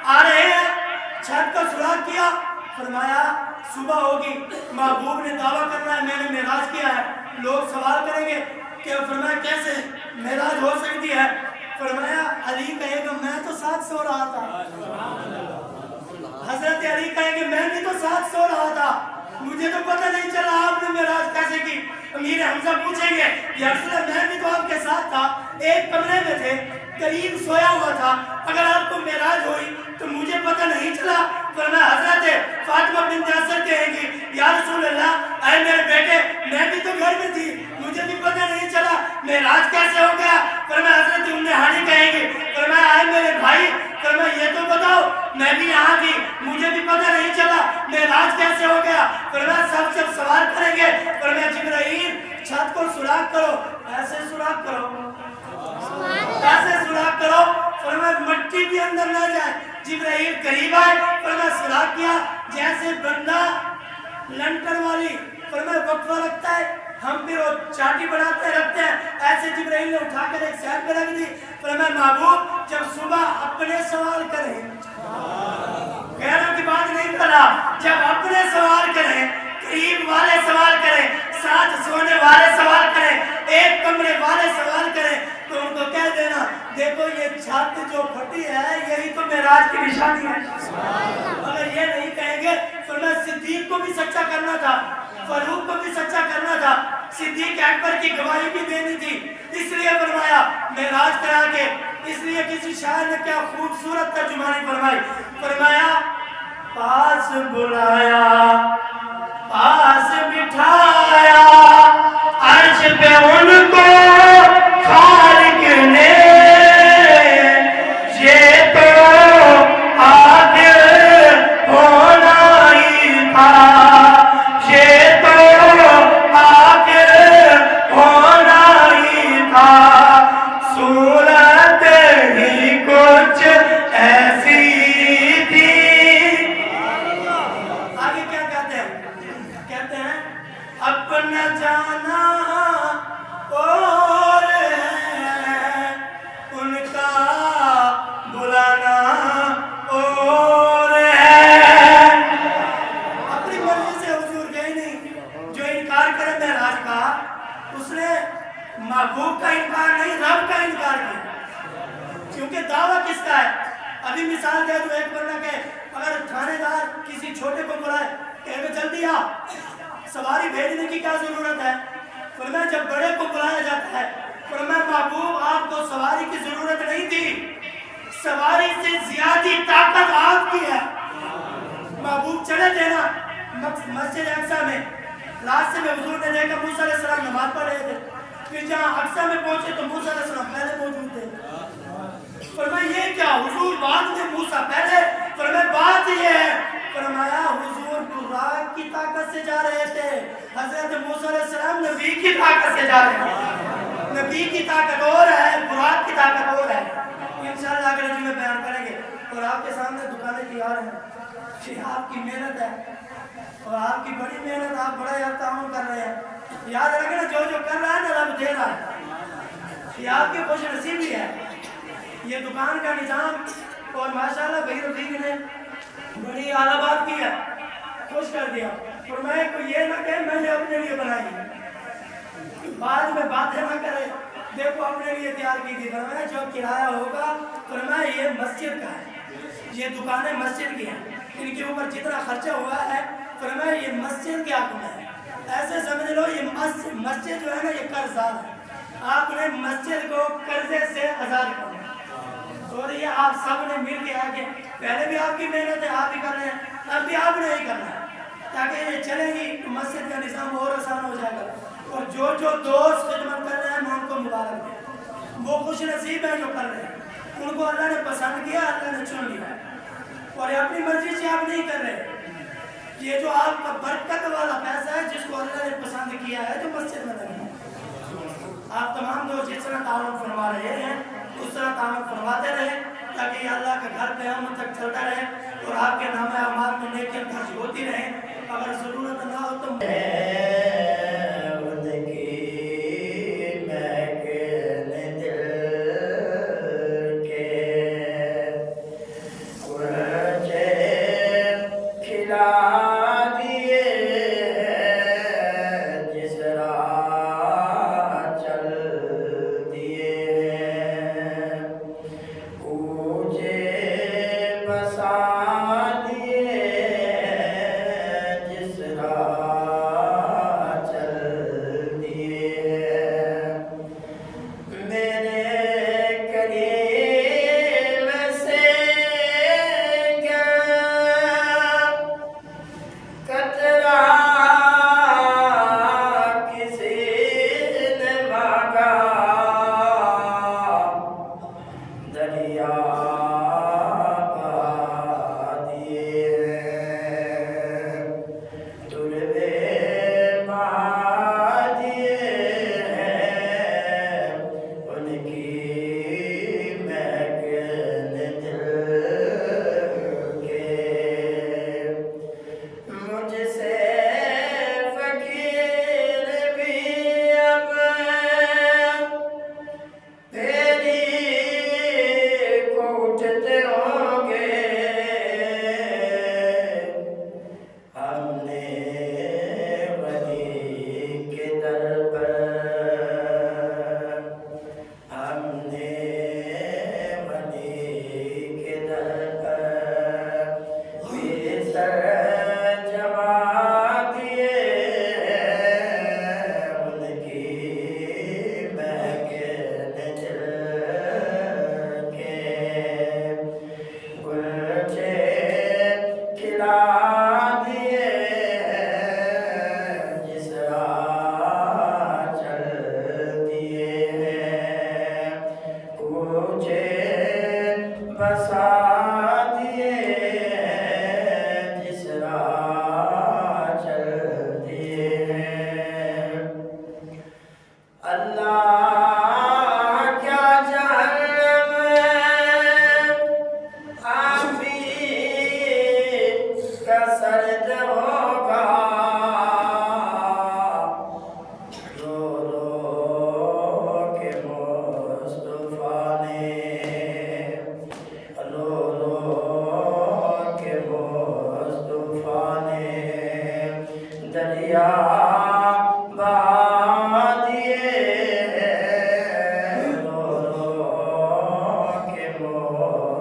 آ رہے ہیں, چھت کا سراغ کیا. فرمایا صبح ہوگی, محبوب نے دعویٰ کرنا ہے میں نے معراج کیا ہے, لوگ سوال کریں گے کہ فرمایا کیسے معراج ہو سکتی ہے. فرمایا علی کہے گا میں تو ساتھ سو رہا تھا, حضرت علی کہیں گے میں بھی تو ساتھ سو رہا تھا, مجھے تو پتہ نہیں چلا آپ نے معراج کیسے کی. امیر حمزہ پوچھیں گے یا رسول اللہ میں بھی تو آپ کے ساتھ تھا, ایک کمرے میں تھے, قریب سویا ہوا تھا, اگر آپ کو معراج ہوئی تو مجھے پتہ نہیں چلا. فرمایا حضرت فاطمہ بنت اسد کہیں گی یا رسول اللہ اے میرے بیٹے میں بھی تو گھر میں تھی, مجھے بھی پتہ نہیں چلا معراج کیسے ہو گیا. فرمایا حضرت ام ہانی کہیں گی, فرمایا اے میرے بھائی فرمایا یہ تو بتاؤ میں بھی یہاں تھی, مجھے بھی پتہ نہیں چلا معراج کیسے ہو گیا. فرمایا سب جب سوال کریں گے فرمایا جبرائیل چھت کو سوراخ کرو, ایسے سوراخ کرو, ایسے سوراخ کرو. فرمایا مٹی بھی اندر نہ جائے. جبرائیل قریب آئے, فرمایا سوراخ کیا جیسے بندہ لنٹر والی فرمایا وقفہ رکھتا ہے, ہم پھر وہ چاٹی بناتے ہیں رکھتے ہیں, ایسے جبرائیل نے اٹھا کر ایک سائڈ پہ رکھ دی. فرمایا محبوب جب صبح اپنے سوال کریں, غیروں کی بات نہیں کر رہا, جب اپنے سوال کریں, قریب والے سوال کریں, ساتھ سونے والے سوال کریں, ایک کمرے والے سوال کریں, تو ان کو کہہ دینا دیکھو یہ چھت جو پھٹی ہے یہی تو معراج کی نشانی ہے. اگر یہ نہیں کہیں گے فرمایا صدیق کو بھی سچا کرنا تھا, فاروق کو بھی سچا کرنا تھا, صدیق اکبر کی گواہی بھی دینی تھی, اس لیے فرمایا معراج کرا کے. اس لیے کسی شاعر نے کیا خوبصورت ترجمانی فرمائی, فرمایا پاس بلایا پاس بٹھایا عرش پہ ان کو خالق نے, یہ تو آخر ہونا ہی تھا, یہ تو آخر ہونا ہی تھا, صورت ہی کچھ ایسی تھی. ابھی مثال دے دو، ایک بندہ کہ اگر تھانے دار کسی چھوٹے کو بلائے کہ جلدی آ، سواری بھیجنے کی کیا ضرورت ہے؟ فرمایا جب بڑے کو بلایا جاتا ہے، فرمایا محبوب آپ کو سواری کی ضرورت نہیں تھی، سواری سے زیادہ طاقت آپ کی ہے۔ محبوب چلے تھے نا مسجد اقصیٰ میں، راستے میں حضور نے دیکھا موسیٰ علیہ السلام نماز پڑھ رہے تھے، پھر جہاں اقصیٰ میں پہنچے تو موسیٰ علیہ السلام پہلے موجود تھے۔ فرمایا یہ کیا حضور بعد میں موسیٰ پہلے؟ فرمایا بات یہ ہے، فرمایا حضور براق کی طاقت سے جا رہے تھے، حضرت موسیٰ علیہ السلام نبی کی طاقت سے جا رہے ہیں۔ نبی کی طاقت اور ہے، براق کی طاقت اور ہے۔ انشاءاللہ اگلے جمعے بیان کریں گے۔ اور آپ کے سامنے دکانیں تیار ہیں، یہ آپ کی محنت ہے اور آپ کی بڑی محنت، آپ بڑا یاد تعاون کر رہے ہیں۔ یاد رکھنا جو جو کر رہا ہے نا رب دے رہا ہے، یہ آپ کی خوش نصیبی ہے۔ یہ دکان کا نظام اور ماشاءاللہ بھائی رفیق نے بڑی اعلیٰ بات کی ہے، خوش کر دیا۔ اور میں کوئی یہ نہ کہے میں نے اپنے لیے بنائی، بعد میں باتیں نہ کرے دیکھو اپنے لیے تیار کی تھی۔ فرمایا جو کرایہ ہوگا، فرمایا یہ مسجد کا ہے، یہ دکانیں مسجد کی ہیں، ان کے اوپر جتنا خرچہ ہوا ہے فرمایا یہ مسجد کے حق میں ہے۔ ایسے سمجھ لو یہ مسجد جو ہے نا یہ قرضدار ہے، آپ نے مسجد کو قرضے سے آزاد کرنا اور یہ آپ سب نے مل کے آگے، پہلے بھی آپ کی محنت ہے، آپ ہی کر رہے ہیں، اب بھی آپ نے ہی کرنا ہے تاکہ یہ چلے گی تو مسجد کا نظام اور آسان ہو جائے گا۔ اور جو جو دوست خدمت کر رہے ہیں میں ان کو مبارک دیں، وہ خوش نصیب ہیں جو کر رہے ہیں، ان کو اللہ نے پسند کیا، اللہ نے چن لیا اور یہ اپنی مرضی سے آپ نہیں کر رہے۔ یہ جو آپ کا برکت والا پیسہ ہے جس کو اللہ نے پسند کیا ہے جو مسجد میں لگا ہے، آپ تمام دوست جس طرح تعاون فرما رہے ہیں اس طرح تعاون فرماتے رہے تاکہ یہ اللہ کے گھر قیامت تک چلتا رہے اور آپ کے نام اعمال میں نیکیاں خرچ ہوتی رہیں۔ اگر ضرورت نہ ہو تو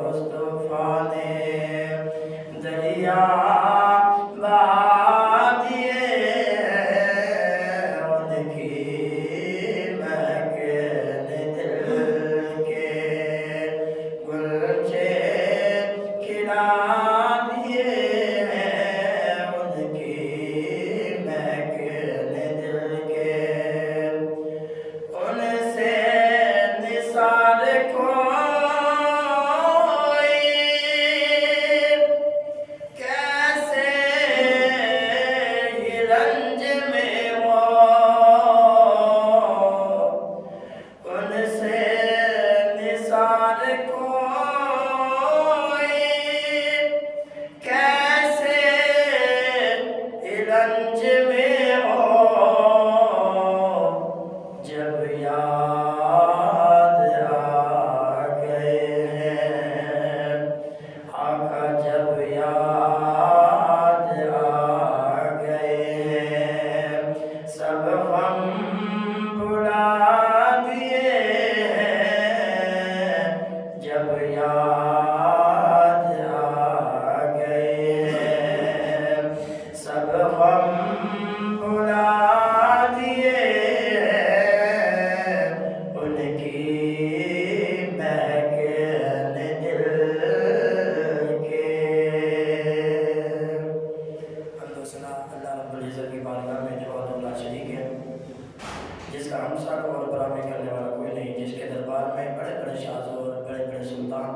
مصطفیٰ دیے ہیں ان کی مہکنے دل کے، ان سے نثار کوئی کیسے یہ رنج میں ہو، ان سے نثار کوئی کیسے یہ رنج میں ہو، جب یاد آ گئے ہیں آقا، جب یاد آ گئے ہیں سب غم بھلا دیے ہیں، جب یاد آ گئے ہیں سب غم بھلا دیے ہیں ان کی مہکنے دل کے۔ حمد و ثنا اللہ رب العزت کی بارگاہ میں جو اللہ شریک ہے، جس کا ہمسا کو اور برابری کرنے والا کوئی نہیں، جس کے دربار میں بڑے بڑے شاہزور بڑے بڑے سلطان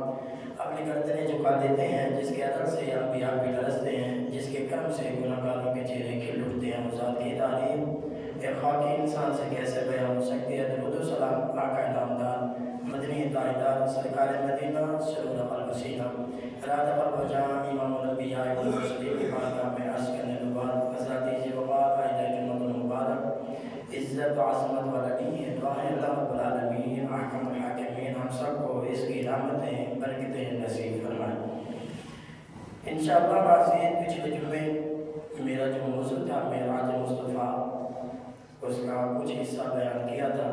اپنی گردنیں جھکا دیتے ہیں، جس کے عدل سے انبیاء بھی لرزتے ہیں، جس کے کرم سے گناہ گاروں کے چہرے کھل اٹھتے ہیں، وہ ذات کی تعلیم ایک خاکی انسان سے کیسے بیان ہو سکتی ہے۔ درود و سلام آقا نامدار مدنی تاجدار سرکار مدینہ سرور قلب سینہ رات قلب جان امام الانبیاء والمرسلین کی بارگاہ میں عرض کرنے کے بعد حضرت عزیز وقار قائدہ جنت المبارک عزت و عظمت والا دین دعائیں اللہ رب العالمین احکم الحاکمین ہم سب کو اس کی رحمتیں برکتیں نصیب فرمائیں۔ انشاءاللہ عزیز پچھلے جمعے میرا جو موضوع تھا معراج مصطفیٰ، اس کا کچھ حصہ بیان کیا تھا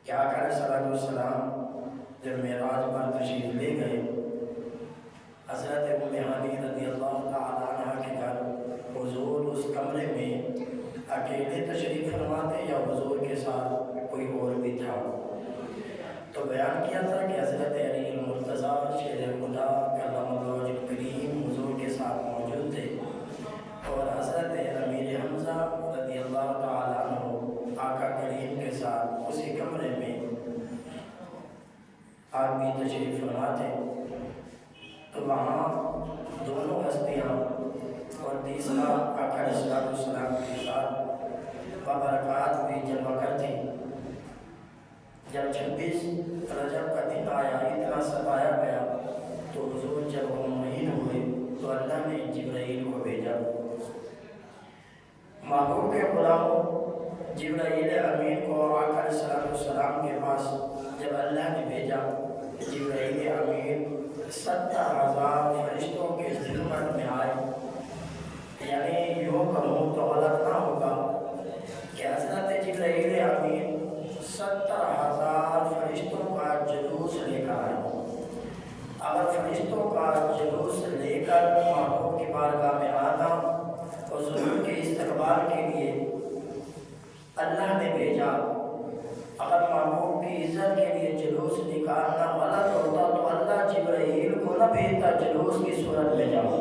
کہ آقا علیہ السلام جب معراج پر تشریف لے گئے، حضرت ام ہانی رضی اللہ تعالیٰ عنہ کے گھر حضور اس کمرے میں اکیلے تشریف فرماتے یا حضور کے ساتھ کوئی اور بھی تھا؟ تو بیان کیا تھا کہ حضرت علی المرتضیٰ شیر خدا کرم اللہ وجہ الکریم حضور کے ساتھ موجود تھے، اور حضرت امیر حمزہ رضی اللہ تعالیٰ عنہ آقا کریم کے ساتھ اسی کمرے میں آپ بھی تشریف فرما تھے۔ تو وہاں دونوں ہستیاں اور تیسرا آقا علیہ السلام کے ساتھ بابرکات بھی جمع کر تھی۔ جب 26 رجب کا دن آیا، اتنا ستایا گیا، تو حضور جب مطمئن ہوئے تو اللہ نے جبرائیل کو بھیجا۔ محبوب کے غلاموں، جبرائیل امین کو آقا علیہ السلام کے پاس جب اللہ نے بھیجا، جبرائیل امین 70,000 فرشتوں کے خدمت میں آئے۔ یعنی یوں کہوں تو غلط نہ ہوگا کہ حضرت جبرائیل امین 70,000 فرشتوں کا جلوس لے کر آئے۔ اگر فرشتوں کا جلوس لے کر محبوب کی بارگاہ میں آنا حضور کے استقبال کے لیے اللہ نے بھیجا، اگر محبوب کی عزت کے لیے جلوس نکالنا غلط ہوتا تو اللہ جبرائیل کو نہ بھیجتا جلوس کی صورت میں جاؤ۔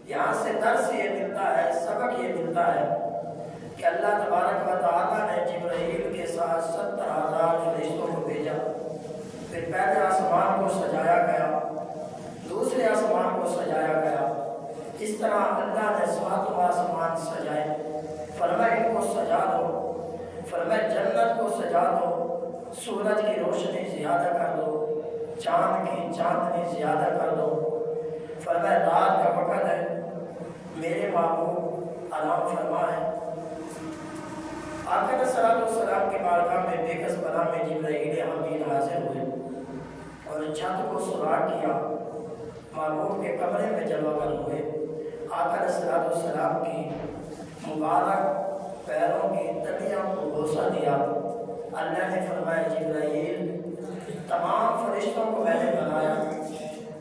یہاں سے درس یہ ملتا ہے، سبق یہ ملتا ہے کہ اللہ تبارک و تعالیٰ نے جبرائیل کے ساتھ 70,000 فرشتوں کو بھیجا۔ پھر پہلے آسمان کو سجایا گیا، دوسرے آسمان کو سجایا گیا، اس طرح اللہ نے 7 آسمان سجائے۔ فرمایا ان کو سجا دو، فرمایا جنت کو سجا دو، سورج کی روشنی زیادہ کر دو، چاند کی چاندنی زیادہ کر دو۔ فرمایا رات کا وقت ہے، میرے محبوب آرام فرمائے۔ آقا علیہ السلام کی بارگاہ میں بے کس بنا میں جبرائیل امین حاضر ہوئے اور چھت کو سراغ کیا، محبوب کے کمرے میں جمع کر ہوئے۔ آقا علیہ السلام کی مبارک پیروں کی تلیوں کو بوسہ دیا۔ اللہ نے فرمایا جبرائیل تمام فرشتوں کو میں نے بنایا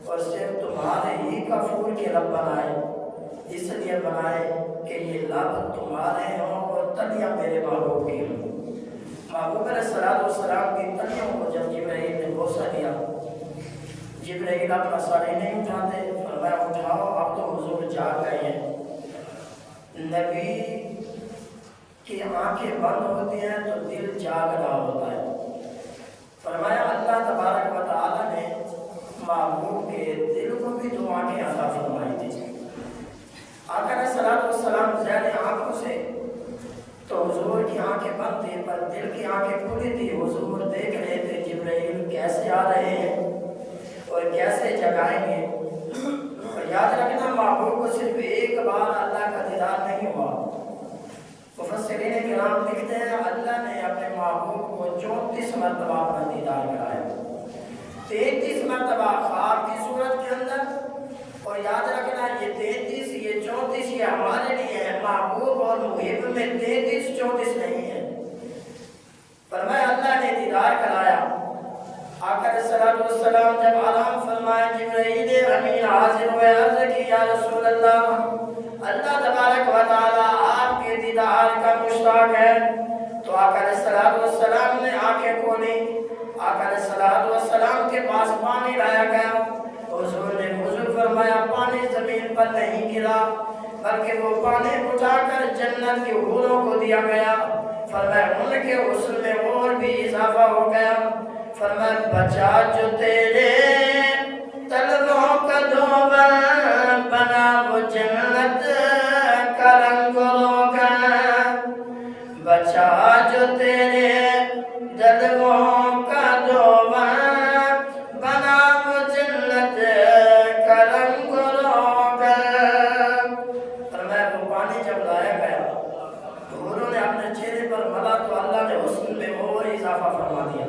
اور صرف تمہارے ہی کفور کے رب بنائے، اس لیے بنائے کہ یہ لب تمہارے ہوں اور تلیاں میرے محبوب کی ہوں۔ محبوب علیہ السلام کی تلیوں کو جب جبرائیل نے بوسہ دیا، جبرائیل اپنا سر ہی نہیں اٹھاتے، فرمایا اٹھاؤ، اب تو حضور جاگ گئے ہیں۔ نبی کی آنکھیں بند ہوتی ہیں تو دل جاگ رہا ہوتا ہے۔ فرمایا اللہ تبارک و تعالیٰ نے محبوب کے دل کو بھی دو آنکھیں عطا فرمائی تھی۔ آقا علیہ الصلوۃ والسلام زیر آنکھوں سے تو حضور کی آنکھیں بند تھی پر دل کی آنکھیں کھلی تھی۔ حضور دیکھ رہے تھے جبرائیل کیسے آ رہے ہیں اور کیسے جگائیں گے۔ اور یاد رکھنا محبوب کو صرف ایک بار اللہ کا دیدار نہیں ہوا، مفسرین کرام لکھتے ہیں اللہ نے اپنے محبوب کو 34 مرتبہ اپنا دیدار کرایا، 33 مرتبہ خواب کی صورت کے اندر۔ اور یاد رکھنا یہ 33 یہ 34 یہ ہمارے لیے ہے، محبوب اور محب میں 33 34 نہیں ہے۔ فرمایا اللہ نے دیدار کرایا۔ آقا علیہ الصلوۃ والسلام جب آرام فرمائے جبرائیل امین حاضر ہوئے، عرض کی یا رسول اللہ تبارک و تعالی آپ کے دیدار کا مشتاق ہے۔ تو آقا علیہ الصلوۃ والسلام نے آنکھیں کھولی، آقا علیہ الصلوۃ والسلام کے پاس پانی لایا گیا۔ حضور نے وضو فرمایا، پانی زمین پر نہیں گرا بلکہ وہ پانی اٹھا کر جنت کے حوروں کو دیا گیا۔ فرمایا ان کے حسن میں اور بھی اضافہ ہو گیا۔ فرمایا بچا جو تیرے طلبوں کا دھوبا بنا وہ جنت کا رنگ روغن، بچا جو تیرے طلبوں کا دھوبا بنا وہ جنت کا رنگ روغن۔ فرمایا وہ پانی جب لایا گیا حوروں نے اپنے چہرے پر ملا تو اللہ نے حسن میں اور اضافہ فرما دیا۔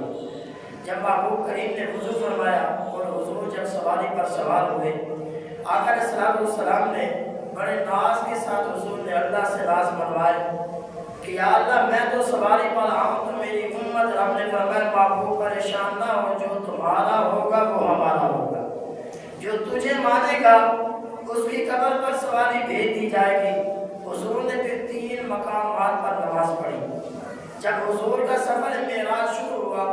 جب محبوب کریم نے وضو فرمایا اور حضور جب سواری پر سوار ہوئے، آقا علیہ الصلوۃ والسلام نے بڑے ناز کے ساتھ حضور نے اللہ سے راز منوائے کہ یا اللہ میں تو سواری پر آؤں تو میری امت۔ رب نے فرمایا محبوب پریشان نہ ہو، جو تمہارا ہوگا وہ ہمارا ہوگا، جو تجھے مانے گا اس کی قبر پر سواری بھیج دی جائے گی۔ حضور نے پھر 3 مقامات پر نماز پڑھی۔ جب حضور کا سفر معراج شروع ہوا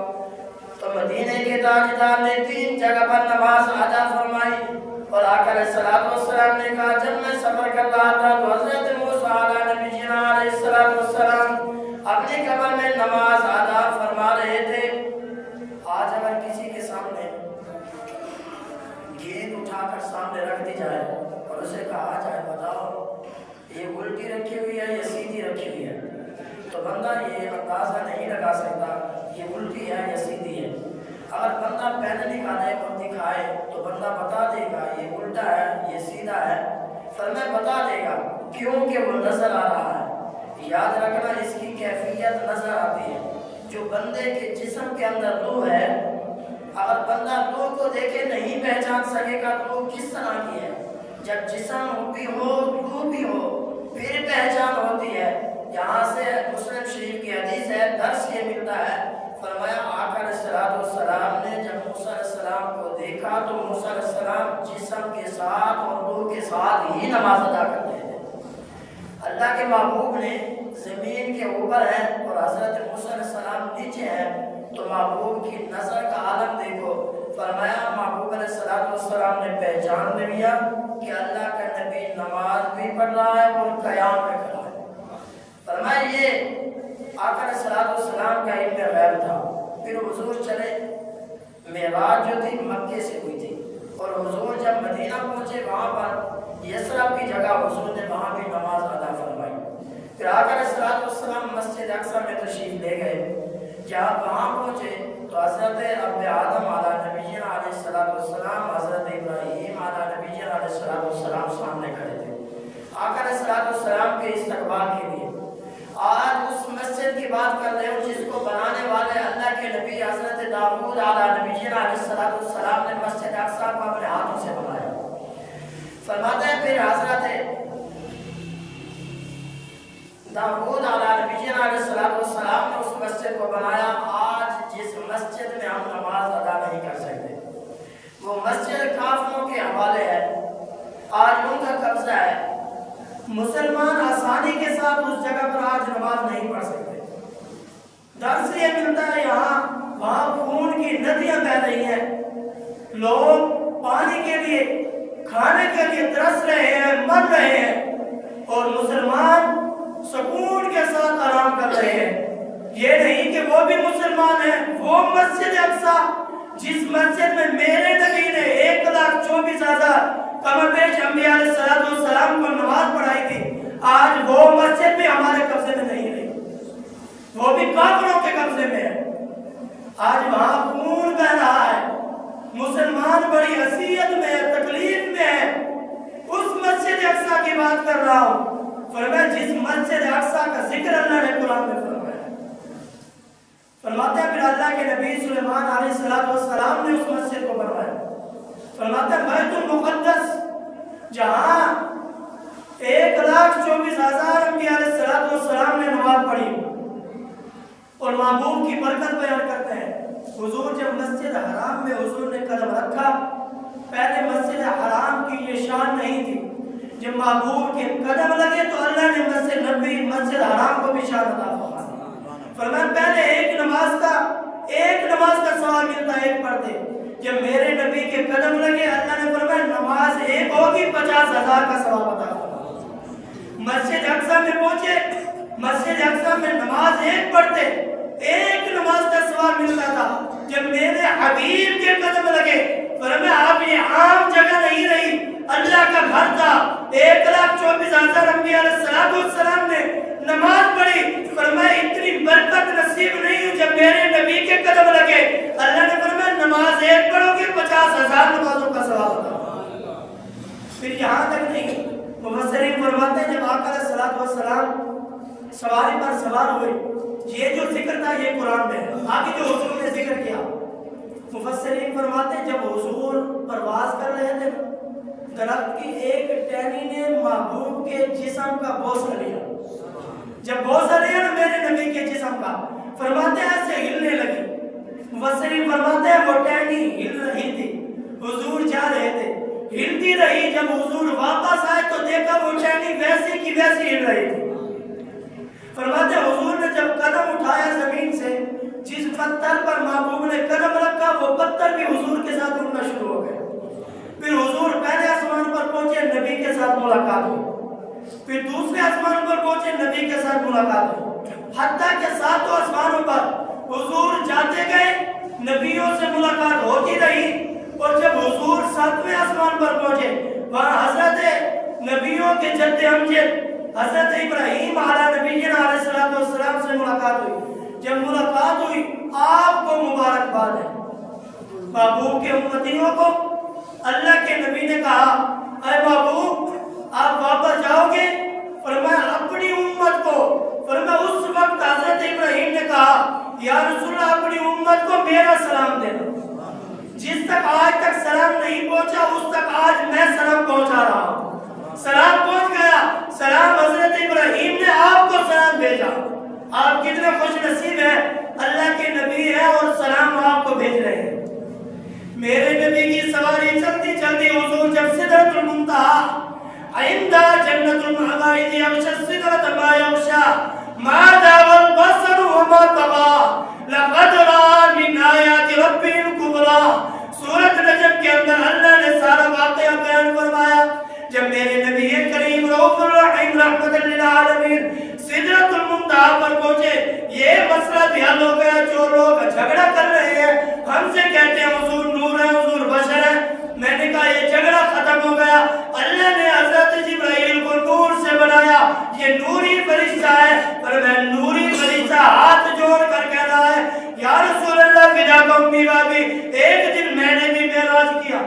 تو مدینے کے تاجدار نے 3 جگہ پر نماز ادا فرمائی۔ اور آقا علیہ الصلوۃ والسلام نے کہا جب میں سفر کر رہا تھا تو حضرت موسیٰ علیہ نبینا علیہ السلام اپنی قبر میں نماز ادا فرما رہے تھے۔ آج اگر کسی کے سامنے گیند اٹھا کر سامنے رکھ دی جائے اور اسے کہا جائے بتاؤ یہ الٹی رکھی ہوئی ہے یا سیدھی رکھی ہوئی ہے، تو بندہ یہ اندازہ نہیں لگا سکتا یہ الٹی ہے یا سیدھی ہے۔ اگر بندہ پہلے نکالے اور دکھائے تو بندہ بتا دے گا یہ الٹا ہے یہ سیدھا ہے، فرمایا بتا دے گا کیونکہ وہ نظر آ رہا ہے۔ یاد رکھنا اس کی کیفیت نظر آتی ہے۔ جو بندے کے جسم کے اندر روح ہے، اگر بندہ روح کو دیکھے نہیں پہچان سکے گا روح کس طرح کی ہے۔ جب جسم بھی ہو روح بھی ہو پھر پہچان ہوتی ہے۔ یہاں سے مسلم شریف کی حدیث ہے، درس یہ ملتا ہے۔ فرمایا آقا علیہ الصلوۃ والسلام نے جب موسیٰ علیہ السلام کو دیکھا تو موسیٰ علیہ السلام جسم کے ساتھ اور روح کے ساتھ ہی نماز ادا کرتے تھے۔ اللہ کے محبوب نے زمین کے اوپر ہے اور حضرت موسیٰ علیہ السلام نیچے ہے، تو محبوب کی نظر کا عالم دیکھو۔ فرمایا محبوب علیہ الصلوۃ والسلام نے پہچان لیا کہ اللہ کا نبی نماز بھی پڑھ رہا ہے اور قیام میں کھڑا ہے۔ فرمایا یہ آقا علیہ الصلوۃ والسلام کا علم غیب تھا۔ پھر حضور چلے، معراج جو تھی مکے سے ہوئی تھی اور حضور جب مدینہ پہنچے وہاں پر یسرب کی جگہ حضور نے وہاں بھی نماز ادا فرمائی۔ پھر آقا علیہ الصلوۃ والسلام مسجد اقصی میں تشریف لے گئے۔ جہاں وہاں پہنچے تو حضرت اب آدم علیہ نبینا علیہ الصلوۃ والسلام، حضرت ابراہیم علیہ نبینا علیہ الصلوۃ والسلام سامنے کھڑے تھے آقا علیہ الصلوۃ والسلام کے استقبال کے لیے۔ آج اس مسجد کی بات کر رہے ہوں جس کو بنانے والے اللہ کے نبی حضرت داؤد علیہ نبینا علیہ الصلوۃ والسلام نے مسجد اقصی کو اپنے ہاتھوں سے بنایا۔ فرماتے ہیں پھر حضرت داؤد علیہ نبینا علیہ الصلوۃ والسلام نے اس مسجد کو بنایا۔ آج جس مسجد میں ہم نماز ادا نہیں کر سکتے وہ مسجد کافروں کے حوالے ہے، آج ان کا قبضہ ہے۔ مسلمان آسانی کے ساتھ اس جگہ پر آج نماز نہیں پڑھ سکتے۔ درس یہ ملتا ہے یہاں وہاں خون کی ندیاں بہہ رہی ہیں،
لوگ پانی کے لیے کھانے کے لیے ترس رہے ہیں مر رہے ہیں اور مسلمان سکون کے ساتھ آرام کر رہے ہیں یہ نہیں کہ وہ بھی مسلمان ہیں وہ مسجد اقصی جس مسجد میں میرے نبی نے 1,24,000 کم بیش انبیاء علیہ السلام کو نماز پڑھائی تھی آج وہ مسجد بھی ہمارے قبضے میں نہیں رہی وہ بھی کافروں کے قبضے میں ہے آج وہاں خون بہ رہا ہے مسلمان بڑی اذیت میں ہے تکلیف میں ہے اس مسجد اقصی کی بات کر رہا ہوں فرمایا جس مسجد اقصی کا ذکر اللہ نے قرآن میں فرمایا فرماتے ہیں پھر اللہ کے نبی سلیمان علیہ السلام نے اس مسجد کو بنوایا فرماتے ہیں بیت المقدس جہاں 1,24,000 انبیاء علیہ السلام نے نماز پڑھی اور محبوب کی برکت بیان کرتے ہیں حضور جب مسجد حرام میں حضور نے قدم رکھا پہلے مسجد حرام کی یہ شان نہیں تھی جب محبوب کے قدم لگے تو اللہ نے مسجد حرام کو بھی شان عطا فرمائی فرمایا پہلے ایک نماز کا ثواب ملتا ایک پڑھتے جب میرے نبی کے قدم لگے اللہ نے فرمایا نماز ایک ہوگی 50,000 کا ثواب عطا فرمایا مسجد اقصی میں پہنچے مسجد اقصی میں نماز ایک پڑھتے ایک نماز کا ثواب ملتا تھا جب میرے حبیب کے قدم لگے فرمایا آپ یہ عام جگہ نہیں رہی اللہ کا گھر تھا 1,24,000 انبیاء علیہ السلام نے نماز پڑھی فرمایا اتنی برکت نصیب نہیں ہوں جب میرے نبی کے قدم لگے اللہ نے فرمایا نماز ایک پڑھو گے 50,000 نمازوں کا ثواب ہوگا پھر یہاں تک نہیں مفسرین فرماتے ہیں جب آقا علیہ السلام سواری پر سوار ہوئے یہ جو ذکر تھا یہ قرآن میں ہے آگے جو حضور نے ذکر کیا مفسرین فرماتے ہیں جب حضور پرواز کر رہے تھے درخت کی ایک ٹہنی نے محبوب کے جسم کا بوسہ لیا جب بوسہ لیا نا میرے نبی کے جسم کا فرماتے ہیں ایسے ہلنے لگی مفسرین فرماتے ہیں وہ ٹہنی ہل رہی تھی حضور جا رہے تھے ہلتی رہی جب حضور واپس آئے تو دیکھا وہ ٹہنی ویسی کی ویسی ہل رہی تھی فرماتے ہیں حضور نے جب قدم اٹھایا زمین سے جس پتھر پر محبوب نے قدم رکھا وہ پتھر بھی حضور کے ساتھ اڑنا شروع ہو گئے پھر حضور پہلے آسمان پر پہنچے نبی کے ساتھ ملاقات ہوئی پھر دوسرے آسمان پر پہنچے نبی کے ساتھ ملاقات ہوئی حتیٰ کہ 7 آسمانوں پر حضور جاتے گئے نبیوں سے ملاقات ہوتی رہی اور جب حضور 7ویں آسمان پر پہنچے وہاں حضرت نبیوں کے جد امجد حضرت ابراہیم علیہ السلام سے ملاقات ہوئی جب ملاقات ہوئی آپ کو مبارکباد ہے محبوب کے امتیوں کو اللہ کے نبی نے کہا اے محبوب آپ واپس جاؤ گے فرمایا اپنی امت کو فرمایا اس وقت حضرت ابراہیم نے کہا یا رسول اللہ اپنی امت کو میرا سلام دینا جس تک آج تک سلام نہیں پہنچا اس تک آج میں سلام پہنچا رہا ہوں سلام پہنچ گیا سلام حضرت ابراہیم نے آپ کو سلام بھیجا آپ کتنے خوش نصیب ہیں اللہ کے نبی ہے اور سلام آپ کو بھیج رہے ہیں میرے نبی کی سواری چلتی چلتی حضور جب سدرۃ المنتہا عند جنت المأوى یغشى السدرۃ ما یغشى ما داغ البصر وما طغى لقد رأى من آیات ربه الکبریٰ سورۃ نجم کے اندر اللہ نے سارا واقعہ بیان فرمایا جب میرے نبی کریم رؤوف الرحیم رحمت للعالمین سدرۃ المنتہا پر پہنچے یہ مسئلہ بھی حل ہو گیا جو لوگ جھگڑا کر رہے ہیں ہم سے کہتے ہیں حضور نور ہے حضور بشر ہے میں نے کہا یہ جھگڑا ختم ہو گیا اللہ نے حضرت جبرائیل کو نور سے بنایا یہ نوری فرشتہ ہے پر میں نوری فرشتہ ہاتھ جوڑ کر کہہ رہا ہے یا رسول اللہ فداک امی وابی ایک دن میں نے بھی معراج کیا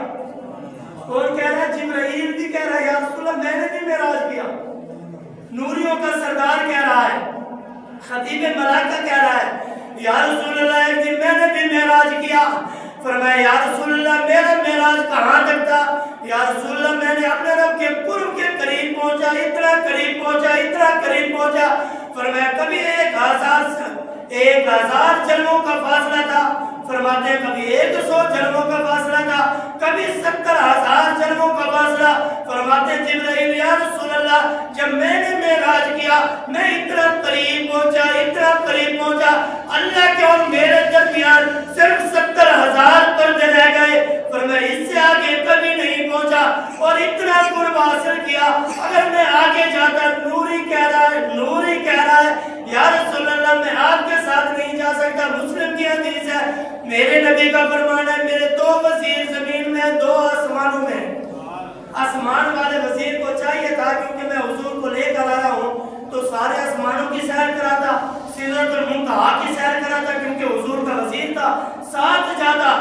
کون کہہ رہا ہے جبرائیل بھی کہہ رہا ہے یا رسول اللہ میں نے بھی معراج کیا نوریوں کا سردار کہہ رہا ہے خطیب ملائکہ کہہ رہا ہے یا رسول اللہ ایک دن میں نے بھی معراج کیا فرمایا یا رسول اللہ میرا معراج کہاں تک تھا یا رسول اللہ میں نے اپنے رب کے قرب کے قریب پہنچا اتنا قریب پہنچا اتنا قریب پہنچا فرمایا کبھی 1000 جنموں کا فاصلہ تھا فرماتے ہیں کبھی 100 جنموں کا فاصلہ تھا کبھی 70,000 جنموں کا فاصلہ فرماتے ہیں جبرائیل یا رسول اللہ جب میں نے معراج کیا میں اتنا قریب پہنچا اللہ کے اور میرے درمیان صرف 70,000 پردے رہ گئے فرمایا اور اتنا قرب حاصل کیا، اگر میں آگے جاتا نور ہی کہہ رہا ہے یا رسول اللہ میں آپ کے ساتھ نہیں جا سکتا۔ مسلم کی حدیث ہے، میرے نبی کا فرمان ہے میرے 2 وزیر زمین میں 2 آسمانوں میں۔ آسمان والے وزیر کو چاہیے تھا کیونکہ میں حضور کو لے کر آیا ہوں تو سارے آسمانوں کی سیر کراتا، سدرۃ المنتہا کی سیر کراتا کیونکہ حضور کا وزیر تھا، ساتھ جاتا۔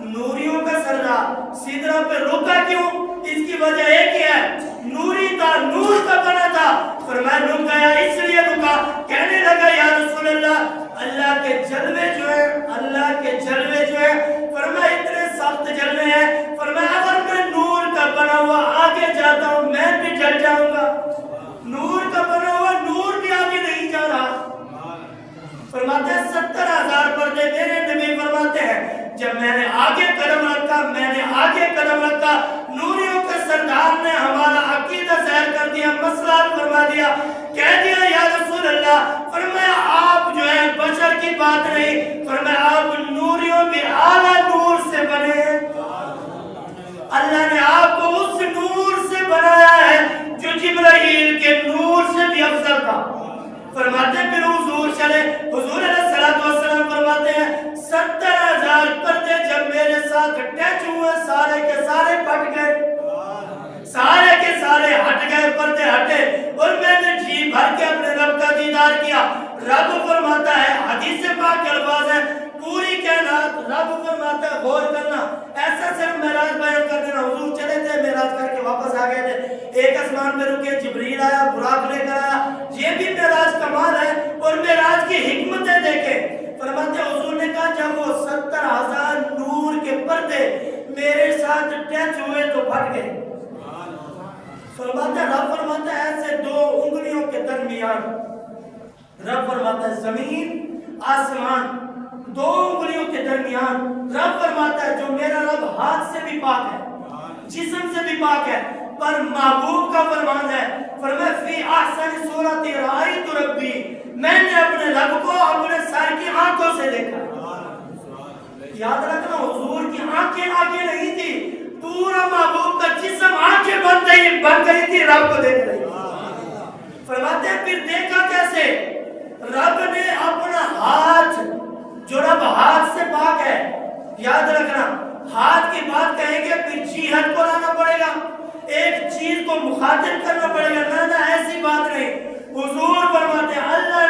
نوریوں کا سردار سدرہ پہ روکا کیوں؟ اس کی وجہ ایک ہی ہے، نوری تھا، نور کا بنا تھا۔ فرمایا رک گیا، اس لیے رکا، کہنے لگا یا رسول اللہ اللہ کے جلوے جو ہے فرمایا اتنے سخت جلوے ہیں، فرمایا اگر میں نور کا بنا ہوا آگے جاتا ہوں میں بھی جل جاؤں گا۔ نور کا بنا ہوا نور بھی آگے نہیں جا رہا۔ فرماتے ہیں 70,000 پردے، میرے نبی فرماتے ہیں جب میں نے آگے قدم رکھا نوریوں کے سردار نے ہمارا عقیدہ ظاہر کر دیا، مسئلہ فرما دیا، کہہ دیا یا رسول اللہ، فرمایا آپ جو ہے بشر کی بات نہیں، فرمایا آپ نوریوں بھی اعلیٰ نور سے بنے، اللہ نے آپ کو اس نور سے بنایا ہے جو جبرائیل کے نور سے بھی افضل تھا۔ فرماتے ہیں پھر حضور چلے، حضور علیہ السلام فرماتے ہیں 70,000 پردے جب میرے ساتھ ٹچ ہوئے سارے کے سارے پھٹ گئے، سارے کے سارے ہٹ گئے، پردے ہٹے اور میں نے جی بھر کے اپنے رب کا دیدار کیا۔ رب فرماتا ہے، حدیث پاک کے الفاظ ہیں، پوری کائنات، رب فرماتا ہے غور کرنا، ایسا صرف معراج بیان کر دینا، حضور چلے تھے معراج کر کے واپس آ گئے تھے، ایک آسمان پہ رکے، جبریل آیا براق لے کر آیا، یہ بھی معراج کمال ہے اور معراج کی حکمتیں دیکھیں۔ فرماتے ہیں حضور نے کہا جب وہ 70,000 نور کے پردے میرے ساتھ ٹچ ہوئے تو پھٹ گئے۔ فرماتا ہے رب فرماتا ہے ایسے 2 انگلیوں کے درمیان، رب فرماتا ہے زمین آسمان 2 انگلیوں کے درمیان، رب فرماتا ہے جو میرا رب ہاتھ سے بھی پاک ہے، جسم سے بھی پاک ہے، پر محبوب کا فرمان ہے، فرمایا فی احسن صورت رأیت ربی، میں نے اپنے رب کو اپنے سر کی آنکھوں سے دیکھا۔ یاد رکھنا حضور کی آنکھیں آگے نہیں تھی، پورا محبوب کا جسم آنکھیں بن گئی تھی، رب کو دیکھ رہی۔ فرماتے ہیں پھر دیکھا کیسے؟ رب نے اپنا ہاتھ، جو رب ہاتھ سے پاک ہے، یاد رکھنا ہاتھ کی بات کہیں گے پھر جہت کو لانا پڑے گا، ایک چیز کو مخاطب کرنا پڑے گا، نہ ایسی بات نہیں۔ حضور فرماتے ہیں اللہ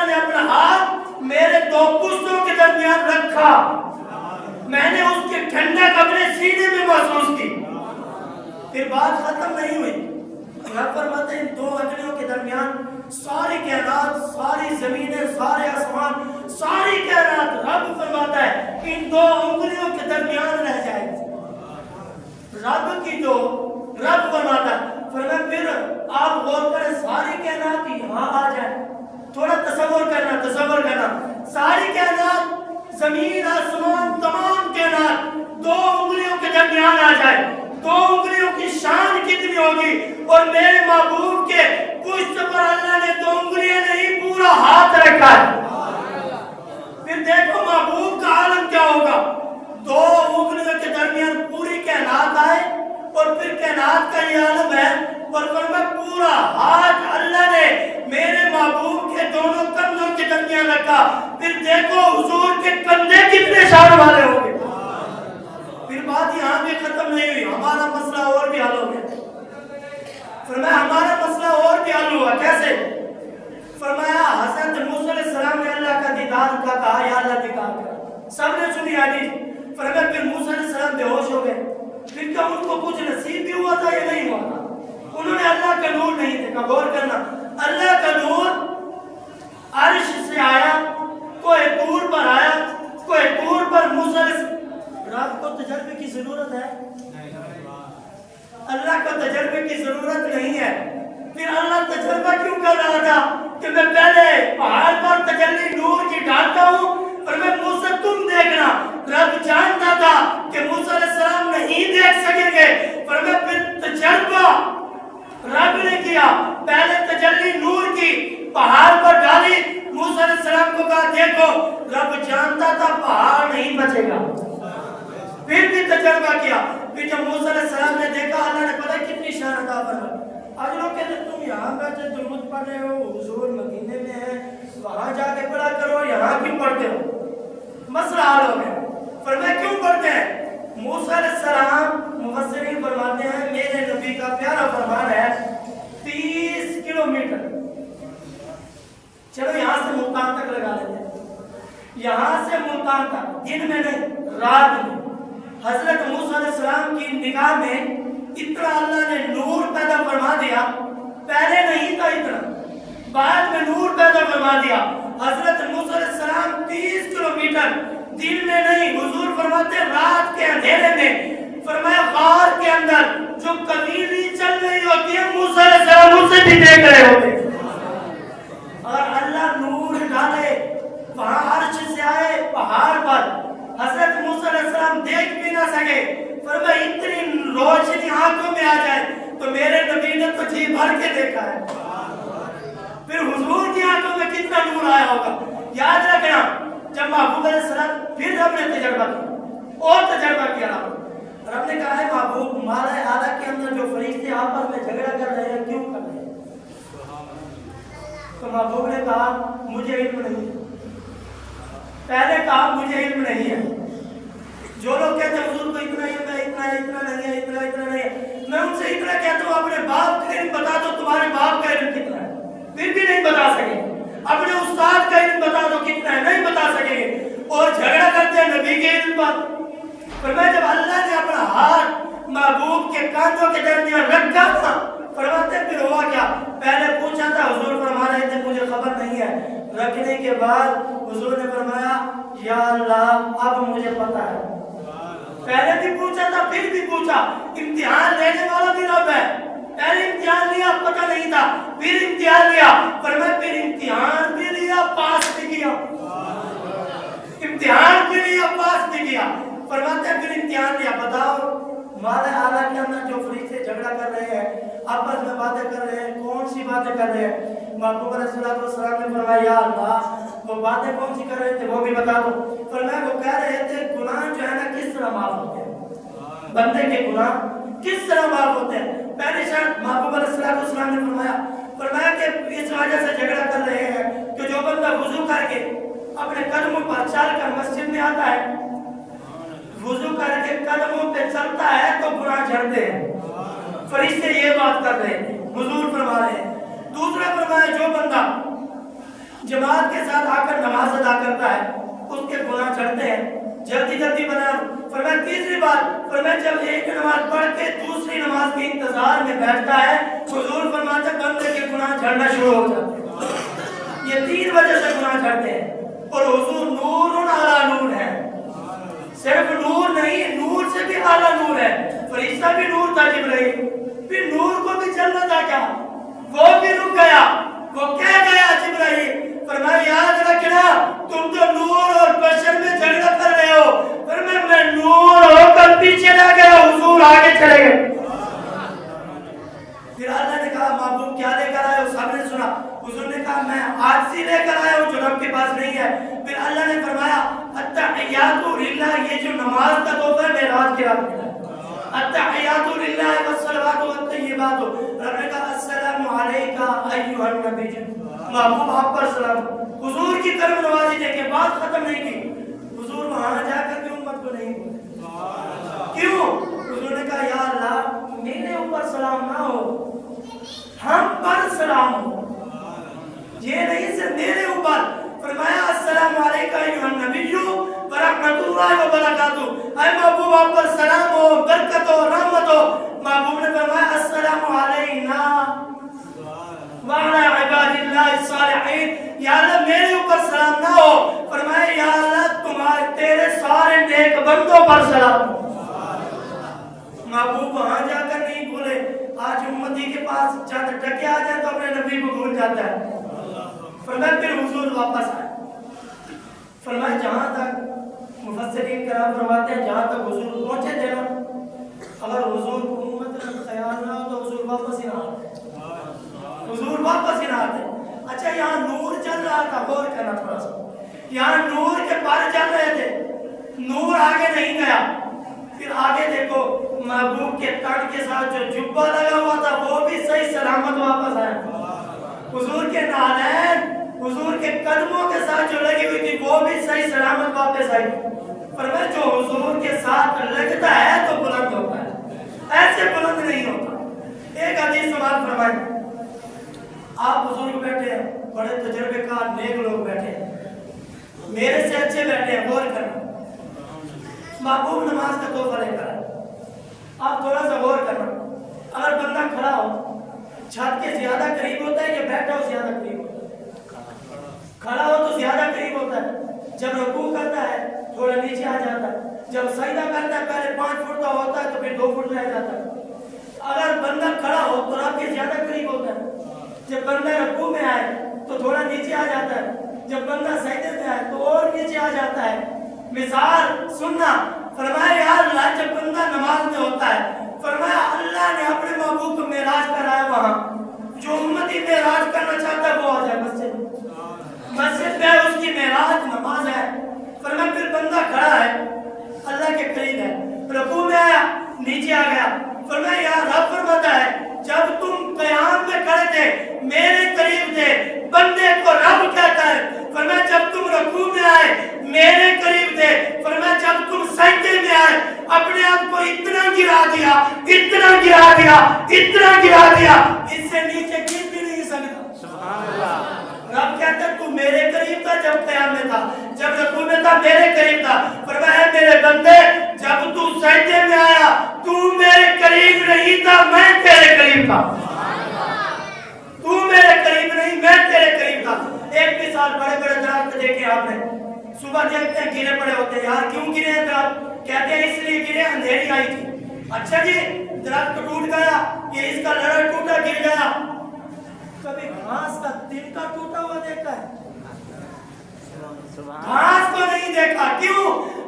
نے اپنا ہاتھ میرے 2 پشتوں کے درمیان رکھا، میں نے اس کے ٹھنڈک اپنے سینے میں محسوس کی۔ پھر بات ختم نہیں ہوئی، رب فرماتے ہیں 2 ہتھیلیوں کے درمیان ساری کائنات، ساری زمینیں، سارے آسمان، ساری کائنات، رب فرماتا ہے ان 2 انگلیوں کے درمیان رہ جائے گی۔ رب فرماتا ہے، فرمایا پھر آپ غور کریں ساری کائنات یہاں آ جائے، تھوڑا تصور کرنا، ساری کائنات، زمین آسمان، تمام کائنات 2 انگلیوں کے درمیان آ جائے، 2 انگلیوں کی شان کتنی ہوگی، اور میرے محبوب کے پشت پر اللہ نے 2 انگلیاں نہیں پورا ہاتھ رکھا ہے۔ پھر دیکھو محبوب کا عالم کیا ہوگا، 2 انگلیوں کے درمیان پوری کائنات آئے اور پھر کائنات کا یہ عالم ہے، اور فرمایا پورا ہاتھ اللہ نے میرے محبوب کے دونوں کندھوں کے درمیان رکھا۔ پھر دیکھو حضور کے کندھے کتنے شان والے ہوں گے۔ پھر بات یہاں بھی ختم نہیں ہوئی، ہمارا مسئلہ اور بھی حل ہو گیا۔ فرمایا ہمارا مسئلہ اور بھی حل ہوا، کیسے؟ فرمایا حضرت موسیٰ علیہ السلام نے اللہ کا دیدار کا کہا یا اللہ دیدار کر، سب نے سنی حدیث۔ فرمایا پھر موسیٰ علیہ السلام بے ہوش ہو گئے، پھر کیا ان کو کچھ نصیب بھی ہوا تھا یا نہیں ہوا تھا؟ انہوں نے اللہ کا نور نہیں دیکھا۔ غور کرنا، اللہ کا نور عرش سے آیا، کوہ طور پر آیا، کوہ طور پر موسیٰ علیہ السلام، رب کو تجربے کی ضرورت ہے؟ اللہ کو تجربے کی ضرورت نہیں ہے۔ پھر اللہ تجربہ کیوں کر رہا تھا کہ میں پہلے پہاڑ پر تجلی نور کی ڈالتا ہوں اور میں موسیٰ تم دیکھنا۔ رب جانتا تھا کہ موسیٰ علیہ السلام نہیں دیکھ سکیں گے، پر میں پھر تجربہ رب نے کیا، پہلے تجلی نور کی پہاڑ پر ڈالی، موسیٰ علیہ السلام کو کہا دیکھو، رب جانتا تھا پہاڑ نہیں بچے گا، پھر بھی تجربہ کیا، پھر جب موسیٰ علیہ السلام نے دیکھا اللہ نے پتہ کتنی شان عطا فرمائی. آج لوگ کہتے ہیں تم یہاں بیٹھے درود پڑھ رہے ہو, حضور مدینے میں ہے, وہاں جا کے پڑھا کرو, یہاں کیوں پڑھتے ہو؟ مسئلہ حل ہو گیا. فرمایا کیوں پڑھتے ہیں؟ موسیٰ علیہ السلام مفسرین فرماتے ہیں میرے نبی کا پیارا فرمان ہے 30 کلومیٹر, چلو یہاں سے ملتان تک لگا لیتے ہیں, یہاں سے ملتان تک دن میں نہیں رات میں حضرت موسیٰ علیہ السلام کی نگاہ میں اتنا اللہ نے نور پیدا فرما دیا, پہلے نہیں تھا اتنا, بعد میں نور پیدا فرما دیا. حضرت موسیٰ علیہ السلام 30 کلومیٹر دن میں نہیں, حضور فرماتے رات کے اندھیرے میں, فرمایا غار کے اندر جو قبیلی چل رہی ہوتی ہے موسیٰ علیہ السلام ان سے بھی دیکھ رہے ہوتے, اور اللہ نور ڈالے وہاں عرش سے آئے پہاڑ پر, حضرت موسیٰ علیہ السلام دیکھ بھی نہ سکے. فرمایا اتنی روشنی آنکھوں میں آ جائے تو میرے نبی نے تو جی بھر کے دیکھا ہے, پھر حضور کی آنکھوں میں کتنا نور آیا ہوگا. یاد رکھنا جب محبوب علیہ السلام پھر رب نے تجربہ کیا اور تجربہ کیا, رب نے کہا ہے محبوب مالائے اعلیٰ کے اندر جو فرشتے آپس میں جھگڑا کر رہے ہیں کیوں کر رہے ہیں؟ تو محبوب نے کہا مجھے علم نہیں ہے. پہلے کہا مجھے علم نہیں ہے. جو لوگ کہتے ہیں حضور کو اتنا علم ہے, اتنا نہیں ہے, اتنا نہیں ہے, میں ان سے اتنا کہتا ہوں اپنے باپ کا علم بتا دو, تمہارے باپ کا علم کتنا ہے, پھر بھی نہیں بتا سکے. اپنے استاد کا علم بتا دو کتنا ہے, نہیں بتا سکیں گے, اور جھگڑا کرتے ہیں نبی کے علم پر. فرمایا جب اللہ نے اپنا ہاتھ محبوب کے کانوں کے درمیان رکھا تھا, فرماتے پھر ہوا کیا؟ پہلے پوچھا تھا حضور فرما رہے تھے مجھے خبر نہیں ہے, رکھنے کے بعد حضور نے فرمایا یا اللہ اب مجھے پتا ہے. پہلے بھی پوچھا تھا پھر بھی پوچھا, امتحان لینے والا بھی رب ہے. پہلے امتحان لیا پتہ نہیں تھا, پھر امتحان لیا, فرمایا پھر امتحان بھی لیا پاس بھی کیا, امتحان بھی لیا پاس بھی کیا. فرماتے ہیں پھر امتحان لیا, بتاؤ مالائے اعلیٰ کے اندر جو فرشتے جھگڑا کر رہے ہیں آپس میں باتیں کر رہے ہیں, کون سی باتیں کر رہے ہیں؟ محبوب علیہ السلام نے فرمایا یا اللہ وہ باتیں کون سی کر رہے تھے وہ بھی بتا دو. فرمایا وہ کہہ رہے تھے گناہ جو ہے نا کس طرح معاف ہوتے ہیں, بندے کے گناہ کس طرح معاف ہوتے ہیں. پہلی شرط محبوب علیہ السلام نے فرمایا کہ اس وجہ سے جھگڑا کر رہے ہیں کہ جو بندہ وضو کر کے اپنے قدموں پر چل کر مسجد میں آتا ہے, وضو کر کے قدموں پہ چلتا ہے تو گناہ جھڑتے ہیں. فرشتے یہ بات کر رہے ہیں, حضور فرما رہے ہیں. دوسرا فرمایا جو بندہ جماعت کے ساتھ آ کر نماز ادا کرتا ہے اس کے گناہ جھڑتے ہیں. جلدی جلدی بنا. فرمایا تیسری بات, فرمایا جب ایک نماز پڑھ کے دوسری نماز کے انتظار میں بیٹھتا ہے حضور فرماتے ہیں بندے کے گناہ جھڑنا شروع ہو جاتے ہیں. یہ تین وجہ سے گناہ جھڑتے ہیں. اور حضور نور علی نور ہے, صرف نور نہیں نور سے بھی اعلیٰ نور ہے. فرشتہ بھی نور تھا جبرائیل, پھر نور کو بھی چلنا تھا کیا, وہ بھی رک گیا. وہ کہہ گیا جبرائیل, فرمایا یاد رکھنا تم تو نور اور بشر میں جھگڑا کر رہے ہو. فرمایا میں نور ہو کر پیچھے رہ گیا, حضور آگے چلے گئے. پھر اللہ نے کہا محبوب کیا لے کر آئے ہو؟ سب نے سنا. حضور نے کہا میں عاجزی لے کر آیا ہوں جو رب کے پاس نہیں ہے. پھر اللہ نے فرمایا التحیات للہ, یہ جو نماز کا تحفہ ہے معراج کی رات میں التحیات للہ والصلوات والطیبات. رب نے کہا السلام علیکہ ایھا النبی, محبوب آپ پر سلام. حضور کی کرم نوازی دیکھیں, بات ختم نہیں کی. حضور وہاں جا کر بھی امت کو نہیں بولے, کیوں؟ حضور نے کہا یا اللہ میرے اوپر سلام نہ ہو, ہم پر سلام ہو, یہ نہیں سے میرے اوپر. فرمایا السلام علیکہ ایھا النبی ورحمۃ اللہ وبرکاتہ, اے محبوب آپ پر سلام ہو, برکت ہو, رحمت ہو. محبوب نے فرمایا السلام علینا وعلی عباد اللہ الصالحین, یا اللہ میرے اوپر سلام نہ ہو. فرمایا یا اللہ تمہارے تیرے سارے نیک بندوں پر سلام ہو. محبوب وہاں جا کر نہیں بولے. آج امتی کے پاس چند ٹکے آ جائے تو اپنے نبی کو بھول جاتا ہے. فرمایا پھر حضور واپس آئے. فرمایا جہاں تک مفسرین کرام فرماتے ہیں جہاں تک حضور پہنچے تھے نا, اگر حضور کو امت کا خیال نہ ہو تو حضور واپس ہی نہ آتے, حضور واپس ہی نہ آتے. اچھا یہاں نور چل رہا تھا, غور کرنا تھوڑا سا, یہاں نور کے پر چل رہے تھے, نور آگے نہیں گیا. پھر آگے دیکھو محبوب کے تن کے ساتھ جو جبہ لگا ہوا تھا وہ بھی صحیح سلامت واپس آیا. حضور کے نالین حضور کے قدموں کے ساتھ جو لگی ہوئی تھی وہ بھی صحیح سلامت واپس آئی. فرمایا جو حضور کے ساتھ لگتا ہے تو بلند ہوتا ہے, ایسے بلند نہیں ہوتا. ایک حدیث سماعت فرمائیں. آپ بزرگ بیٹھے ہیں, بڑے تجربے کار نیک لوگ بیٹھے ہیں, میرے سے اچھے بیٹھے ہیں, غور کرنا. محبوب نماز کا تحفہ لے کر آپ تھوڑا سا غور کرنا. اگر بندہ کھڑا ہو چھت کے زیادہ قریب ہوتا ہے یا بیٹھا ہو زیادہ قریب ہوتا ہے؟ کھڑا ہو تو زیادہ قریب ہوتا ہے. جب رکوع کرتا ہے تھوڑا نیچے آ جاتا ہے. جب سجدہ کرتا ہے پہلے 5 فٹ کا ہوتا ہے تو پھر 2 فٹ رہ جاتا ہے. اگر بندہ کھڑا ہو تو رب کے زیادہ قریب ہوتا ہے. جب بندہ رکوع میں آئے تو تھوڑا نیچے آ جاتا ہے. جب بندہ سجدے میں آئے تو اور نیچے آ جاتا ہے. مثال سننا. فرمایا یا اللہ جب بندہ نماز میں ہوتا ہے, فرمایا اللہ نے اپنے محبوب کو معراج کرایا وہاں. جو امتی معراج کرنا چاہتا ہے وہ آ جائے مسجد میں اس کی معراج نماز ہے. فرمایا پھر بندہ کھڑا ہے اللہ کے قریب ہے, رکوع میں آیا نیچے آ گیا. فرمایا یا رب فرماتا ہے جب تم قیام میں کھڑے تھے میرے قریب تھے, بندے کو رب کہتا ہے. فرمایا جب تم رکوع میں آئے میرے قریب تھے. فرمایا جب تم سجدے میں آئے اپنے آپ کو اتنا گرا دیا, اتنا گرا دیا, اتنا گرا دیا, اس سے نیچے گر بھی نہیں سکتا. سبحان اللہ. رب کہتا ہے تو میرے قریب تھا جب قیام میں تھا, جب رکوع میں تھا میرے قریب تھا. فرمایا میرے بندے جب تو سجدے میں آیا تو میرے قریب نہیں تھا, میں تیرے قریب تھا. تو میرے قریب نہیں میں تیرے قریب تھا. ایک مثال, بڑے بڑے درخت دیکھے آپ نے, صبح دیکھتے ہیں گرے پڑے ہوتے ہیں. یار کیوں گرے ہیں درخت؟ کہتے ہیں اس لیے گرے اندھیری آئی تھی. اچھا جی درخت ٹوٹ گیا, یہ اس کا لڑا ٹوٹا گر گیا. کبھی گھاس کا تنکا ٹوٹا ہوا دیکھا ہے؟ گھاس کو نہیں دیکھا. کیوں؟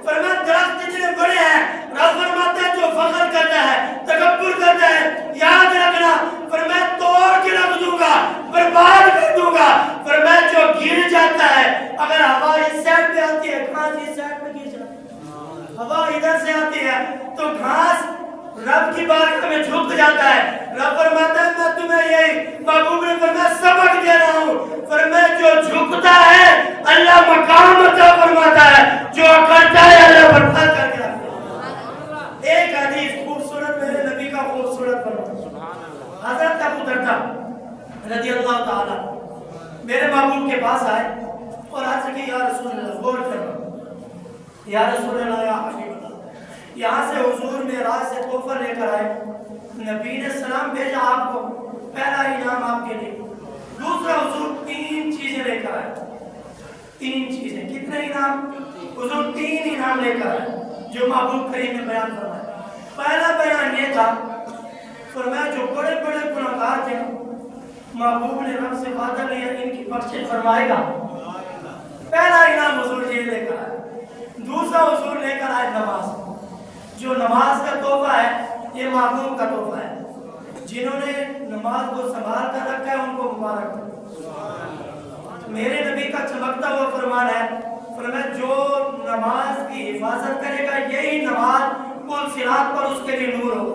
فرمایا درخت جتنے بڑے ہیں رب فرماتا ہے جو فخر کرتا ہے تکبر کرتا ہے یاد رکھنا فرمایا توڑ کے رکھ دوں گا, برباد کر دوں گا. فرمایا جو گر جاتا ہے, اگر ہوا اس سائڈ پہ آتی ہے گھاس اس سائڈ پہ گر جاتی ہے, ہوا ادھر سے آتی ہے تو گھاس رب کی بارگاہ میں جھک جاتا ہے. رب فرماتا ہے میں تمہیں یہی محبوب نے فرمایا سبق دے رہا ہوں. فرمایا جو جھکتا ہے اللہ مقام عطا فرماتا ہے, جو کرتا ہے اللہ برباد کر کے رکھتا ہے. ایک حدیث خوبصورت میرے نبی کا خوبصورت فرمان. حضرت ابو دردہ رضی اللہ تعالی میرے محبوب کے پاس آئے اور عرض کی یا رسول اللہ, غور کرنا یا رسول اللہ یا حبیب اللہ, یہاں سے حضور معراج سے تحفہ لے کر آئے, نبی نے سلام بھیجا آپ کو, پہلا انعام آپ کے لیے. دوسرا حضور 3 چیزیں لے کر آئے. 3 چیزیں. کتنے انعام؟ حضور 3 انعام لے کر آئے جو محبوب کریم نے بیان فرمایا. پہلا بیان یہ تھا, فرمایا جو بڑے بڑے گناہگار تھے محبوب نے رب سے وعدہ لیا ان کی بخشش فرمائے گا. پہلا انعام حضور یہ لے کر آئے. دوسرا حضور لے کر آئے نماز. جو نماز کا تحفہ ہے یہ محبوب کا تحفہ ہے. جنہوں نے نماز کو سنبھال کر رکھا ہے ان کو مبارک ہو. میرے نبی کا چمکتا ہوا فرمان ہے, فرمایا جو نماز کی حفاظت کرے گا یہی نماز پل صراط پر اس کے لیے نور ہو.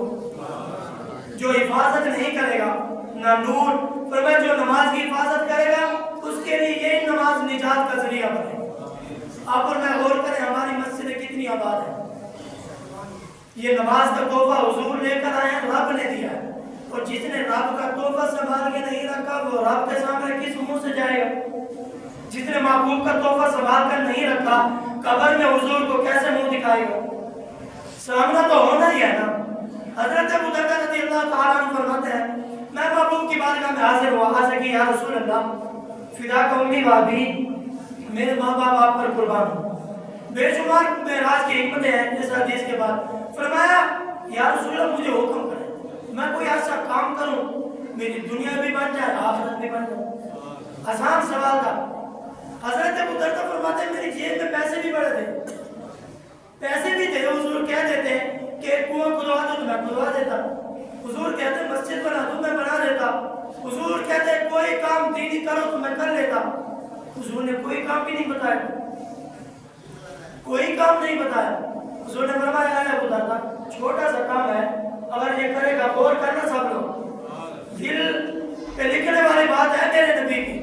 جو حفاظت نہیں کرے گا نہ نور. فرمایا جو نماز کی حفاظت کرے گا اس کے لیے یہی نماز نجات کا ذریعہ بنے. آپ اور میں غور کریں ہماری مسجدیں کتنی آباد ہیں. یہ نماز کا تحفہ حضور لے کر آئے ہیں, رب نے دیا ہے. اور جس نے رب کا تحفہ سنبھال کے نہیں رکھا وہ رب کے سامنے کس منہ سے جائے گا؟ جس نے محبوب کا تحفہ سنبھال کر نہیں رکھا قبر میں حضور کو کیسے منہ دکھائے گا؟ سامنا تو ہونا ہی ہے نا. حضرت ابو دردہ رضی اللہ تعالیٰ عنہ فرماتے ہیں میں محبوب کی بارگاہ میں حاضر ہوا, عرض کی یا رسول اللہ فدا کا امی و ابی, میرے ماں باپ آپ پر قربان ہوں. بے شمار معراج کی حکمتیں ہیں اس حدیث کے بعد. فرمایا یا رسول اللہ مجھے حکم کریں, میں کوئی ایسا کام کروں میری دنیا بھی بن جائے آخرت بھی بن جائے. آسان سوال تھا. حضرت ابو دردہ فرماتے ہیں میری جیب میں پیسے بھی بڑے تھے, پیسے بھی تھے. حضور کہہ دیتے کہ کنواں کھدوا دو تو میں کھدوا دیتا. حضور کہتے مسجد بنا دو میں بنا دیتا. حضور کہتے کوئی کام دینی کرو تو میں کر لیتا. حضور نے کوئی کام بھی نہیں بتایا, کوئی کام نہیں بتایا. حضور نے فرمایا ہے ابو دردہ چھوٹا سا کام ہے، اگر یہ کرے گا، غور کرنا سب لوگ، دل پہ لکھنے والی بات ہے میرے نبی کی،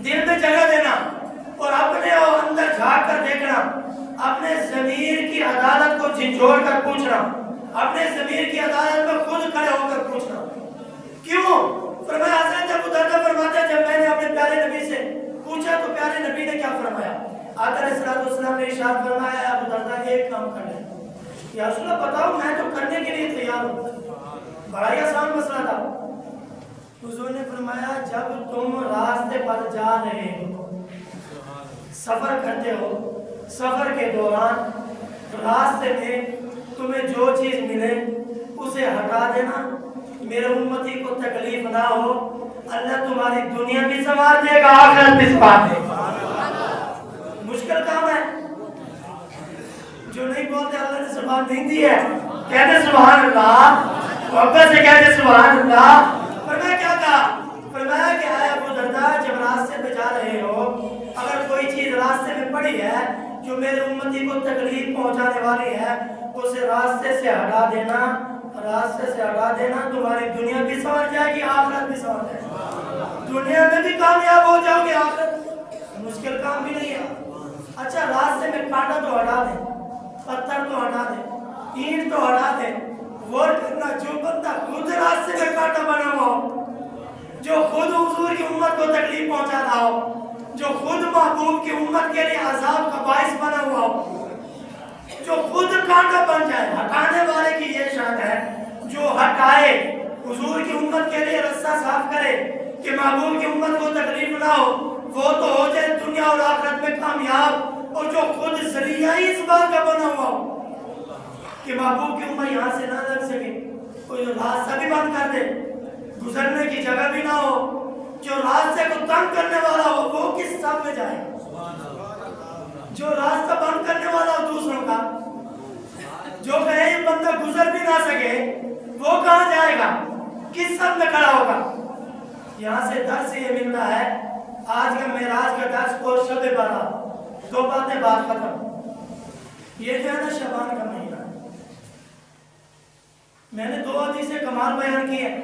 دل میں جگہ دینا اور اپنے اندر جھانک کر دیکھنا، اپنے ضمیر کی عدالت کو جھنجھوڑ کر پوچھنا، اپنے ضمیر کی عدالت میں خود کھڑے ہو کر پوچھنا کیوں؟ فرمایا حضرت ابو دردہ فرماتے ہیں جب میں نے اپنے پیارے نبی سے پوچھا تو پیارے نبی نے کیا فرمایا؟ آقا علیہ السلام نے ارشاد فرمایا ابو دردہ ایک کام کر لیں، یا رسول اللہ بتاؤ میں تو کرنے کے لیے تیار ہوں، بڑا ہی آسان مسئلہ تھا۔ حضور نے فرمایا جب تم راستے پر جا رہے ہو، سفر کرتے ہو، سفر کے دوران راستے میں تمہیں جو چیز ملے اسے ہٹا دینا، میرے امتی کو تکلیف نہ ہو، اللہ تمہاری دنیا بھی سنوار دے گا، آخرت بھی سنوار دے گا۔ مشکل کام ہے، جو نہیں بولتے اللہ نے زبان نہیں دی ہے، کہتے سبحان اللہ، محبت سے کہتے سبحان اللہ۔ فرمایا کیا کہا؟ فرمایا کہ آیا ابو دردہ جب راستے پہ جا رہے ہو، اگر کوئی چیز راستے میں پڑی ہے جو میرے امتی کو تکلیف پہنچانے والی ہے، اسے راستے سے ہٹا دینا، راستے سے ہٹا دینا، تمہاری دنیا بھی سنور جائے گی، آخرت بھی سنور جائے گی، دنیا میں بھی کامیاب ہو جاؤ گے، آخرت مشکل کام بھی نہیں ہے۔ اچھا راستے میں کانٹا تو ہٹا دیں، پتھر تو ہٹا دیں، اینٹ تو ہٹا دیں، غور کرنا جو بندہ خود راستے میں کانٹا بنا ہوا ہو، جو خود حضور کی امت کو تکلیف پہنچا رہا ہو، جو خود محبوب کی امت کے لیے عذاب کا باعث بنا ہوا ہو، جو خود کانٹا بن جائے، ہٹانے والے کی یہ شان ہے جو ہٹائے، حضور کی امت کے لیے رستہ صاف کرے کہ محبوب کی امت کو تکلیف نہ ہو، وہ تو ہو جائے دنیا اور آخرت میں کامیاب، اور جو خود ذریعہ ہی اس بات کا بنا ہوا ہو کہ محبوب کی امت یہاں سے نہ لگ سکے، کوئی راستہ بھی بند کر دے، گزرنے کی جگہ بھی نہ ہو، جو راستے کو تنگ کرنے والا ہو وہ کس صف میں جائے، جو راستہ بند کرنے والا ہو دوسروں کا، جو کہے یہ بندہ گزر بھی نہ سکے، وہ کہاں جائے گا، کس صف میں کھڑا ہوگا؟ یہاں سے درس یہ ملتا ہے، آج کا معراج کا درس اور شب برات، دو باتیں بات ختم۔ یہ جو ہے نا شعبان کا مہینہ، میں نے دو حدیث کمال بیان کی ہے،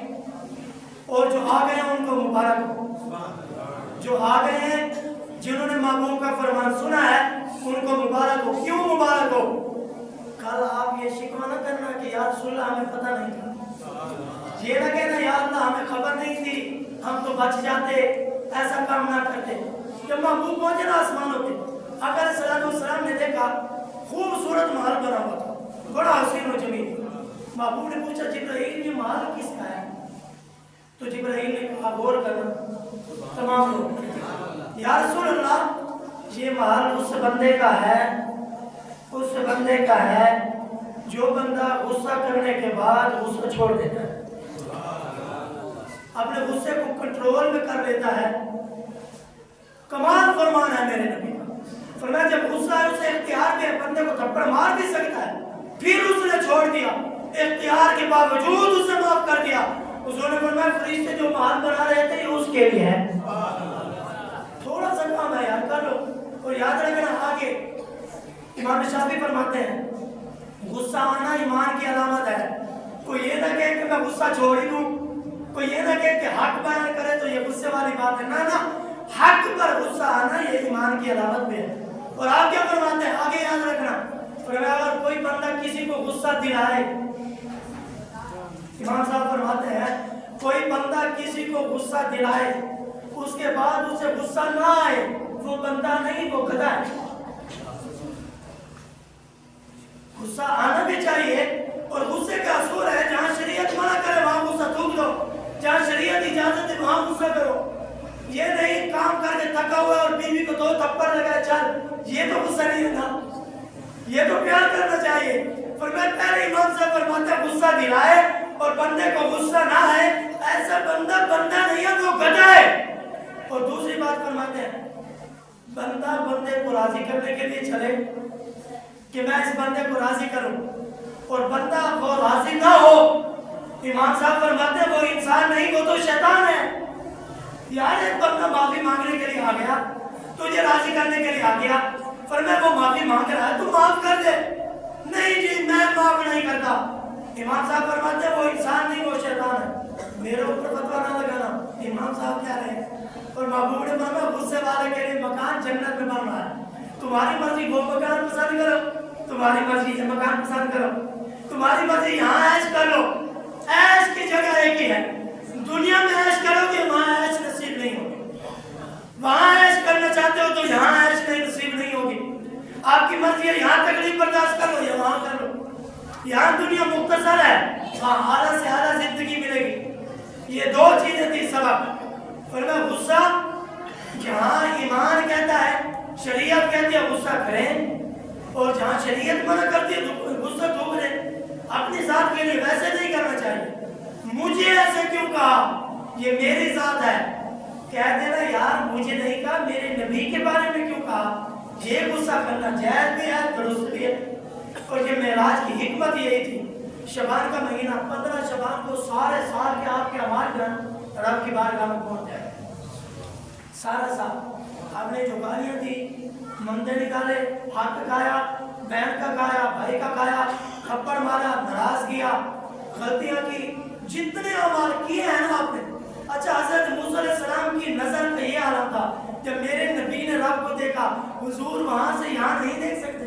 اور جو آ گئے ہیں ان کو مبارک ہو، جو آ گئے ہیں جنہوں نے محبوب کا فرمان سنا ہے ان کو مبارک ہو۔ کیوں مبارک ہو؟ کل آپ یہ شکوہ نہ کرنا کہ یا رسول اللہ ہمیں پتہ نہیں تھا، یہ نہ کہنا یا اللہ ہمیں خبر نہیں تھی، ہم تو بچ جاتے، ایسا کام نہ کرتے۔ جب محبوب پہنچے نا آسمانوں پہ، آقا علیہ السلام نے دیکھا خوبصورت محل بنا ہوا تھا، بڑا حسین و جمیل۔ محبوب نے پوچھا جبرائیل یہ محل کس کا ہے؟ تو جبرائیل نے کہا غور کرنا تمام لوگ، یا رسول اللہ یہ محل اس بندے کا ہے، اس بندے کا ہے جو بندہ غصہ کرنے کے بعد غصہ چھوڑ دیتا ہے، اپنے غصے کو کنٹرول میں کر لیتا ہے۔ کمال فرمان ہے میرے نبی کا، فرمایا جب غصہ ہے اسے اختیار میں بندے کو تھپڑ مار بھی سکتا ہے، پھر اس نے چھوڑ دیا، اختیار کے باوجود اسے معاف کر دیا۔ حضور نے فرمایا فرشتے جو محل بنا رہے تھے یہ اس کے لیے ہے، تھوڑا سا کام ہے یار کر لو۔ اور یاد رکھنا آگے امام شافعی فرماتے ہیں غصہ آنا ایمان کی علامت ہے، کوئی یہ نہ کہے کہ میں غصہ چھوڑ ہی دوں، کوئی یہ نہ کہے کہ حق بیان کرے تو یہ غصے والی بات ہے، نہ حق پر غصہ آنا یہ ایمان کی علامت بھی ہے۔ اور آپ کیا فرماتے ہیں آگے یاد رکھنا، اگر کوئی بندہ کسی کو غصہ دلائے، امام صاحب فرماتے ہیں کوئی بندہ کسی کو غصہ دلائے اس کے بعد اسے غصہ نہ آئے، وہ بندہ نہیں وہ گدھا ہے۔ غصہ آنا بھی چاہیے، اور غصے کا اصول ہے جہاں شریعت منع کرے وہاں غصہ تھوک دو، جہاں شریعت اجازت ہے وہاں غصہ کرو۔ یہ نہیں کام کر کے تھکا ہوا اور بیوی کو دو تھپڑ لگائے چل، یہ تو غصہ نہیں ہے نا، یہ تو پیار کرنا چاہیے۔ فرمایا پہلے امام صاحب فرماتے ہیں غصہ دلائے اور بندے کو غصہ نہ آئے، ایسا بندہ نہیں ہے وہ گدھا ہے۔ اور دوسری بات فرماتے ہیں بندہ بندے کو راضی کرنے کے لیے چلے کہ میں اس بندے کو راضی کروں، اور بندہ وہ راضی نہ ہو، امام صاحب فرماتے ہیں وہ انسان نہیں وہ تو شیطان ہے۔ یار ایک بندہ معافی مانگنے کے لیے آ گیا، تجھے راضی کرنے کے لیے آ گیا، فرمایا وہ معافی مانگ رہا ہے تو معاف کر دے، نہیں جی میں معاف نہیں کرتا. امام صاحب فرماتے ہیں وہ انسان نہیں وہ شیطان ہے. میرے اوپر فتوا نہ لگانا. امام صاحب کیا رہے اور محبوب نے فرمایا غصے والے کے لیے مکان جنت میں بن رہا ہے. تمہاری مرضی وہ مکان پسند کرو, تمہاری مرضی یہ مکان پسند کرو, تمہاری مرضی یہاں عیش کر لو. عیش کی جگہ ایک ہی ہے. دنیا میں عیش کرو گے وہاں عیش نصیب نہیں ہوگی. وہاں عیش کرنا چاہتے ہو تو یہاں عیش نہیں نصیب نہیں ہوگی. آپ کی مرضی ہے یہاں تکلیف برداشت کر لو یا وہاں کر لو. یہاں دنیا مختصر ہے, وہاں اعلیٰ سے اعلیٰ زندگی ملے گی. یہ دو چیزیں تھی سبب. اور میں غصہ جہاں ایمان کہتا ہے شریعت کہتی ہے غصہ کریں, اور جہاں شریعت منع کرتی ہے غصہ تھوک لیں. اپنی ذات کے لیے ویسے نہیں کرنا چاہیے. مجھے ایسے کیوں کہا, یہ میری ذات ہے. کہہ دینا یار مجھے نہیں کہا, میرے نبی کے بارے میں کیوں کہا. یہ غصہ کرنا جائز بھی ہے درست بھی ہے. اور یہ معراج کی حکمت یہی تھی. شعبان کا مہینہ 15 شعبان کو سارے سال کے آپ کے اعمال رب کی بارگاہ میں پہنچ جائے. سارا سال آپ نے جو گالیاں دی, مندے نکالے, ہاتھ کھایا, بہن کا کھایا, بھائی کا کھایا, تھپڑ مارا, ناراض کیا, غلطیاں کی, جتنے اعمال کیے ہیں نا آپ نے. اچھا حضرت موسیٰ علیہ السلام کی نظر کا یہ عالم تھا جب میرے نبی نے رب کو دیکھا. حضور وہاں سے یہاں نہیں دیکھ سکتے.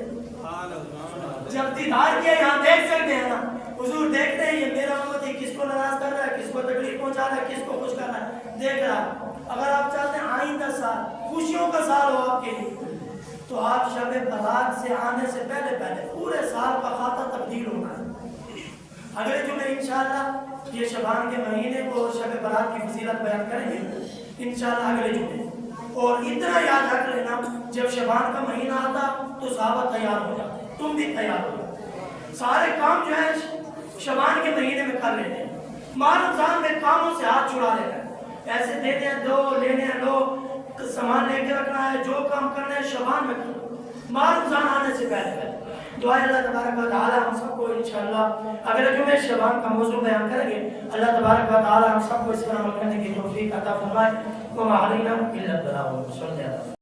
جب دیدار کیا یہاں دیکھ سکتے ہیں نا. حضور دیکھتے ہیں یہ میرا امتی کس کو ناراض کر رہا ہے, کس کو تکلیف پہنچا رہا ہے, کس کو خوش کر رہا ہے, دیکھ رہا ہے. اگر آپ چاہتے ہیں آئندہ سال خوشیوں کا سال ہو آپ کے لیے تو آپ شب برات سے آنے سے پہلے پورے سال کا خاتہ تبدیل ہونا ہے. اگلے جمعے انشاءاللہ یہ شعبان کے مہینے کو شب برات کی فضیلت بیان کریں گے انشاءاللہ اگلے جمعے. اور اتنا یاد رکھ لینا جب شعبان کا مہینہ آتا تو صحابہ تیار ہو جاتے, تم بھی تیار ہو جاتے. سارے کام جو ہے شعبان کے مہینے میں کر لیتے ہیں. ماہ رمضان میں کاموں سے ہاتھ چھڑا لیتے ہیں. ایسے دینے ہیں دو, لینے ہیں لو, سامان لے کے رکھنا ہے, جو کام کرنا ہے شعبان میں کرو, ماہ رمضان آنے سے پہلے. دعائیں اللہ تبارک و تعالی ہم سب کو انشاءاللہ اگلے جمعے شعبان کا موضوع بیان کریں گے. اللہ تبارک و تعالی ہم سب کو اس پر عمل کرنے کی توفیق عطا فرمائے. وما علینا الا البلاغ.